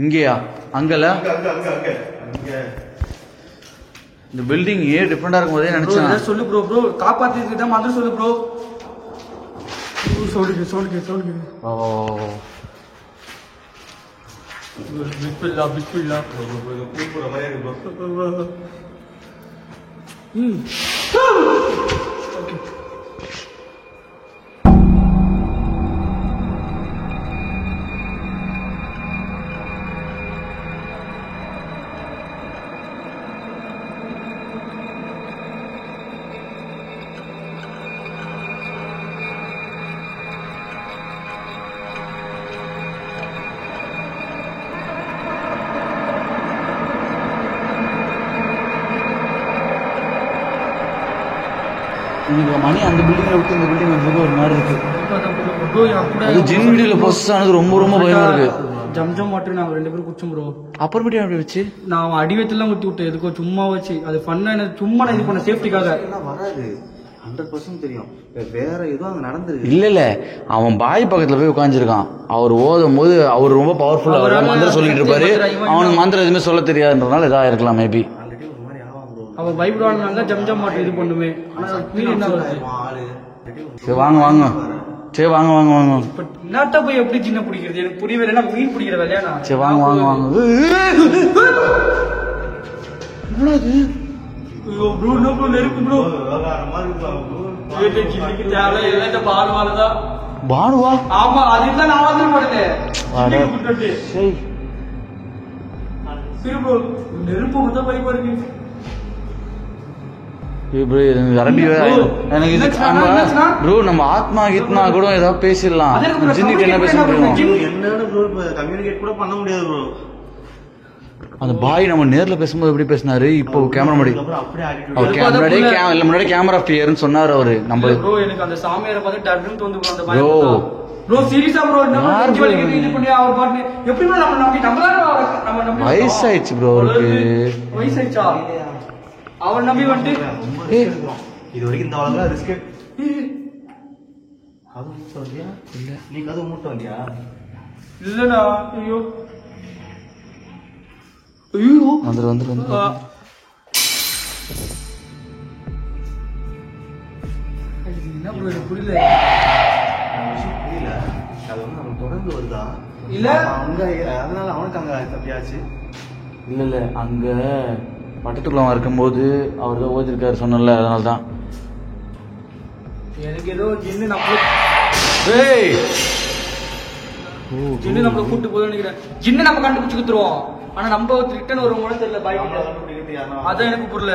S3: இங்கயா? அங்கல
S5: அங்க
S3: இந்த பில்டிங் ஏ டிஃபரெண்டா இருக்கும் போதே நினைச்சேன்.
S2: சொல்லு ப்ரோ. ப்ரோ காப்பாத்தி தான் மந்திரம் சொல்லு ப்ரோ. சவுண்ட்
S3: ஓ
S2: பிஸ்மில்லாஹ் பிஸ்மில்லாஹ்.
S5: கூப்பிடுற மாதிரி இருக்கு ப்ரோ.
S3: எனக்கு மணி அந்த பில்டிங்கை விட்டு இந்த பில்டிங் வந்து ஒரு மாதிரி இருக்கு.
S2: ப்ரோ என் கூட
S3: அது ஜின் வீடியோல போஸ்ட் ஆனது ரொம்ப ரொம்ப பயமா இருக்கு.
S2: ஜம்ஜம் வாட்டர் நாங்கள் 2 பேரும் குடிச்சோம் ப்ரோ.
S3: அப்புறமேட்டு அப்படி வச்சு
S2: நான் அடி வச்சுலாம் ஊற்றி விட்டேன். எதுக்கோ சும்மா வச்சு அது பண்ண சும்மா நான் இது பண்ண சேஃப்டிக்காக.
S5: வராது 100% தெரியும். வேற ஏதோ அங்க நடந்துருக்கு.
S3: இல்ல இல்ல அவன் பாய் பக்கத்துல போய் உட்காந்துருக்கான். அவர் ஓதும் போது அவர் ரொம்ப பவர்ஃபுல்லா மந்திரம் சொல்லிட்டு இருப்பாரு. அவனுக்கு மந்திரம் எதுவுமே சொல்ல தெரியாதுன்றதுனால இதா இருக்கலாம் மேபி.
S2: அவன் பயப்படுவான்னு தான் ஜம்ஜம் வாட்டர் இது பண்ணுமே. என்ன வருது?
S3: சரி வாங்க வாங்க. சரி வாங்க வாங்க வாங்க.
S2: இப்ப நாட்டா போய் எப்படி ஜின்ன பிடிக்கிறது எனக்கு புரியவே இல்லை. மீன் பிடிக்கிற வேலையா நான்.
S3: சரி வாங்க வாங்க வாங்க.
S2: ப்ரோ நோ ப்ரோ நெருப்பு ப்ரோ. ஜின்னுக்கு தேவை இல்லை. இந்த பானுவாலதான்.
S3: பானுவா?
S2: ஆமா அதுதான் நான் வந்து போடுது. சரி ப்ரோ நெருப்பு மட்டும் பயமா இருக்கு.
S3: அரபி எனக்கு இது ப்ரோ. நம்ம ஆத்மா கீத்னா கூட ஏதாவது பேசிடலாம். ஜின்னுக்கு என்ன பேச முடியும்?
S5: என்னன்னு ப்ரோ கம்யூனிகேட் கூட பண்ண முடியாது ப்ரோ.
S3: அந்த பாய் நம்ம நேர்ல பேசும்போது எப்படி பேசினாரு? இப்போ கேமரா முன்னாடி முன்னாடி கேமரா ஃபியர்னு சொன்னாரு அவரு. நம்ம
S2: ப்ரோ எனக்கு அந்த சாமியாரை பார்த்து டர்ன்னு வந்து அந்த பாய் ப்ரோ சீரியஸா ப்ரோ நம்ம இது பண்ணி அவர் பாட்டு எப்படி ப்ரோ நம்ம நம்பி
S3: வயசாயிடுச்சு ப்ரோ அவருக்கு.
S2: வயசாயிடுச்சா? அவன் நம்பி வந்துட்டு
S5: இது வரைக்கும் இந்த அவ்வளவுதான் ரிஸ்க். கதவு சொல்றியா இல்லை நீ கதவு மூட்ட வந்தியா
S2: இல்லடா ஐயோ ஐயோ
S3: வந்துரு
S2: என்ன ப்ரோ எனக்கு புரியல
S5: புரியல அது வந்து அவன் தொடர்ந்து வருதா
S2: இல்ல
S5: அங்க அதனால அவனுக்கு அங்க தப்பியாச்சு
S3: இல்ல அங்க பட்டத்துக்குள்ள இருக்கும்போது அவர் தான் ஓதிருக்காரு சொன்னல, அதனால தான்.
S2: எனக்கு ஏதோ ஜின்னு நம்மள
S3: ஜின்னு
S2: நம்மள கூட்டு போய் நினைக்கிறேன். ஜின்னு நம்ம கண்டுபிடிச்சு கொடுத்துருவோம், ஆனா நம்ம ரிட்டர்ன் வருவோம் தெரியல. அதான் எனக்கு புரியல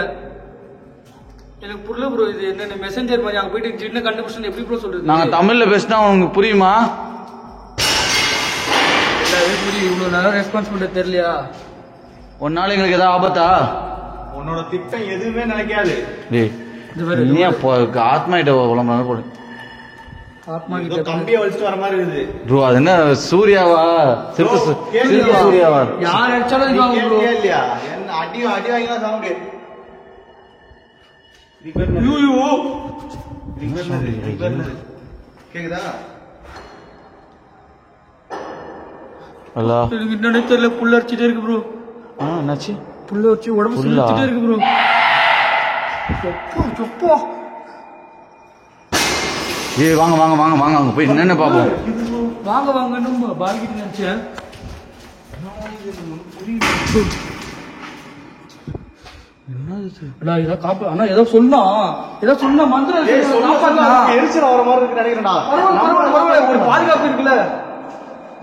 S2: ப்ரோ. இது என்ன மெசேஞ்சர் மாதிரி அங்க போயிட்டு ஜின்னு கண்டுபிடிச்சு எப்படி ப்ரோ சொல்றது?
S3: நாங்க தமிழ்ல பேசினா உங்களுக்கு புரியுமா?
S2: புரியும். இவ்வளவு நேரம் ரெஸ்பான்ஸ் பண்ண தெரியலையா?
S3: ஒரு நாள் எங்களுக்கு ஏதாவது ஆபத்தா?
S5: உன்னோட திட்டம் எதுவுமே நினைக்காது.
S3: ஆத்மா கிட்ட உலகம் போடு.
S2: ஆத்மா கிட்ட
S5: கம்பியை வலிச்சுட்டு வர மாதிரி இருக்குது
S3: ப்ரோ. அது என்ன சூர்யாவா? சிற்ப சூர்யாவா?
S2: யார் அடிச்சாலும்
S5: இல்லையா? என்ன அடி வாங்கினா சவுண்டு கேக்குதா?
S2: எனக்கு என்னன்னே தெரியல. புல்ல அடிச்சுட்டே இருக்கு ப்ரோ.
S3: என்னாச்சு?
S2: புல்ல வச்சு உடம்பு சுத்திட்டே இருக்கு ப்ரோ. சொப்போ
S3: ஏய் வாங்க வாங்க வாங்க வாங்க அங்க போய் என்னன்னு பாப்போம்.
S2: வாங்க வாங்கன்னு பால்கிட்ட நினைச்சேன். ஏதோ சொன்னா மந்திரம்
S5: எரிச்சல் வர மாதிரி இருக்கு நினைக்கிறேன்டா.
S2: ஒரு பாதுகாப்பு இருக்குல்ல.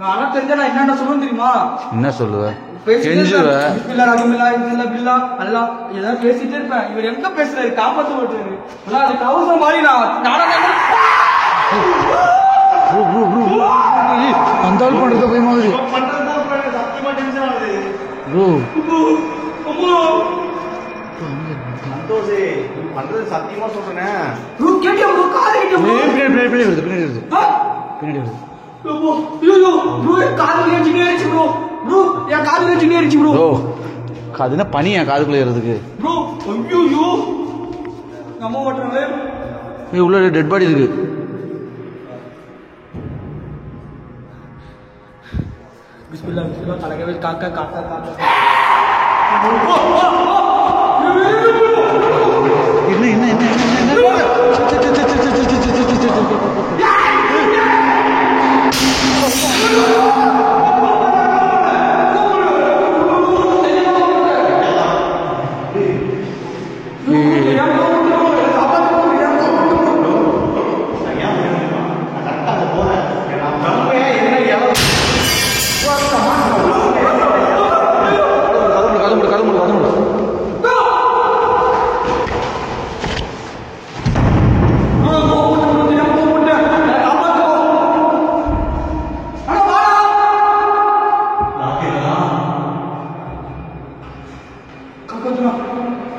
S2: நான் தெரிஞ்சா நான் என்னென்ன சொல்லுவேன் தெரியுமா?
S3: என்ன சொல்லுவ?
S2: பேசிட்டே இருப்பேன். இவர் எங்க பேசுறாரு? காப்பாத்த மாட்டாரு. அது கவசம் மாதிரி
S3: அந்த ஆள் பண்றத போய் மாதிரி
S5: பண்றது சத்தியமா சொல்றேன்.
S3: பின்னாடி வருது. அது என்ன பனியா காதுக்குள்ள ஏறதுக்கு? உள்ள டெட் பாடி இருக்கு.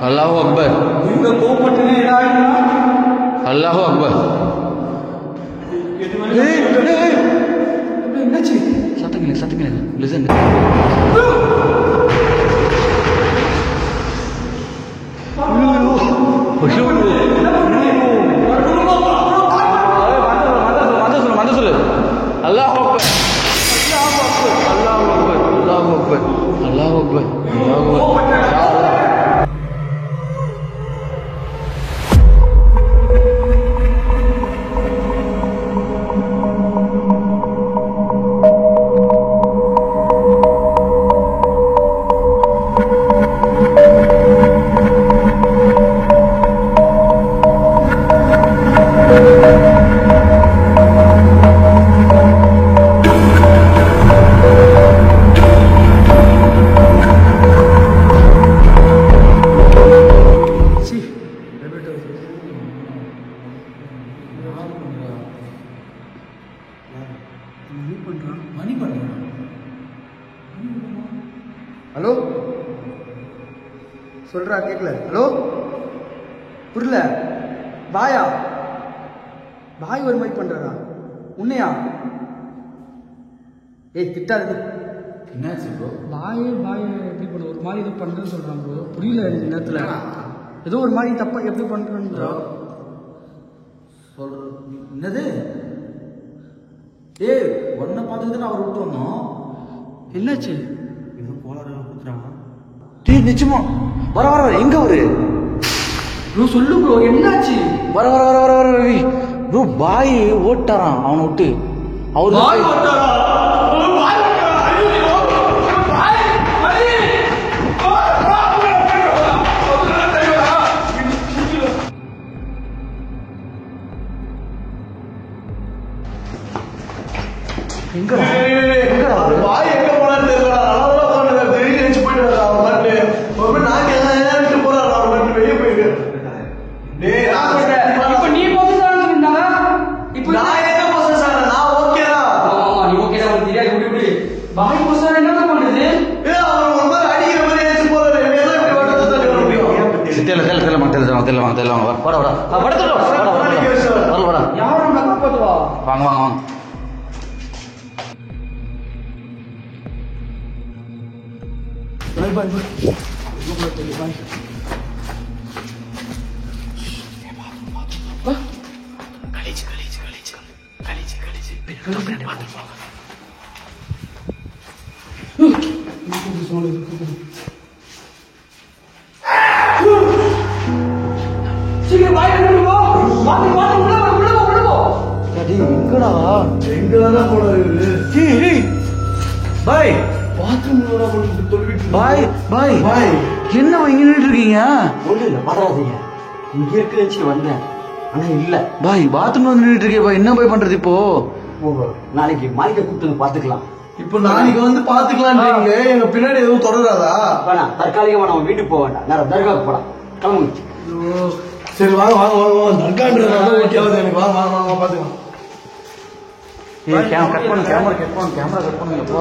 S3: அல்லாஹு அக்பர். அல்லாஹு அக்பர். சத்தங்க லிசன். சொல்லு. அல்லாஹு அக்பர். அல்லாஹு அக்பர். அல்லாஹு அக்பர். அல்லாஹு அக்பர். அல்லாஹு அக்பர்.
S8: ஹலோ சொல்றா கேட்கல. ஹலோ புரியல. பாயா பாய் ஒரு மாதிரி பண்றா உன்னையா? ஏய் திட்டாது.
S3: என்னாச்சு ப்ரோ?
S2: பாய் எப்படி பண்ண ஒரு மாதிரி இது பண்றேன்னு சொல்றான் ப்ரோ. புரியல எனக்கு நேரத்துல ஏதோ ஒரு மாதிரி தப்பா எப்படி பண்றேன்னு
S3: சொல்ற. என்னது ஏய் ஒன்றை பார்த்துக்கிட்டு நான் அவர் விட்டு வந்தோம்.
S2: என்னாச்சு?
S5: எதுவும் கோளாறு கொடுத்துட்டாங்க.
S3: டேய் நிச்சயமா வர வர வர எங்க அவரு?
S2: ப்ரோ சொல்லு ப்ரோ, என்னாச்சு?
S3: வர வர வர வர வர ரவி ப்ரோ பாய் ஓட்டாரான் அவனை விட்டு. அவரு
S4: பாய் எங்க போனான்னு தெரியல. திடீர்னு நினைச்சு போயிட்டு அவர் பாட்டு நாங்க விட்டு போறாரு. அவர் பாட்டு வெளியே போயிருக்கு.
S2: இப்ப நீ போதும் இப்ப
S4: நான் என்ன போச சார்? நான் ஓகே தான்.
S2: நீ ஓகே தான் தெரியாது. விடு விடு. பாய் போசா என்ன பண்றது?
S4: அவர் ஒரு மாதிரி அடிக்கிற மாதிரி நினைச்சு போறாரு. எல்லாம் இப்படி வட்டத்தை தள்ளி வர முடியும்.
S3: தெரியல வர வர படுத்துட்டோம் வர
S2: யாரும் நம்ம காப்பாத்துவா?
S3: வாங்க வாங்க வாங்க.
S2: சீக்கிரம் பாய் கொண்டு போ. வாங்க வாங்க உள்ள போ உள்ள போ உள்ள போ.
S3: எங்கடா
S4: எங்கதான் போனாரு இவரு?
S3: பாய்
S4: பாத்ரூம்ல போட்டு தொழுவிட்டு
S3: பாய் பாய்
S4: பாய்
S3: என்ன இங்க நின்றுட்டு இருக்கீங்க?
S6: ஒன்றும் இல்லை, வராதீங்க. இங்கே இருக்குன்னு வந்தேன், ஆனால் இல்லை.
S3: பாய் பாத்ரூம் வந்து நின்றுட்டு இருக்கே பாய், என்ன பாய் பண்றது இப்போ?
S6: நாளைக்கு மாளிகை கூப்பிட்டு பார்த்துக்கலாம்.
S4: இப்ப நாளைக்கு வந்து பாத்துக்கலான்றீங்க. எங்க பின்னாடி எதுவும் தொடராதா?
S6: வேணாம், தற்காலிகமாக நம்ம வீட்டுக்கு போக வேண்டாம், நேரம் தர்காவுக்கு போகலாம். கிளம்புங்க.
S4: சரி வாங்க வாங்க வாங்க வாங்க. தர்கான்றதுனால ஓகே ஆகுது எனக்கு. வாங்க வாங்க வாங்க பாத்துக்கலாம்.
S3: கட் பண்ணு கேமரா கட் பண்ணுங்க போ.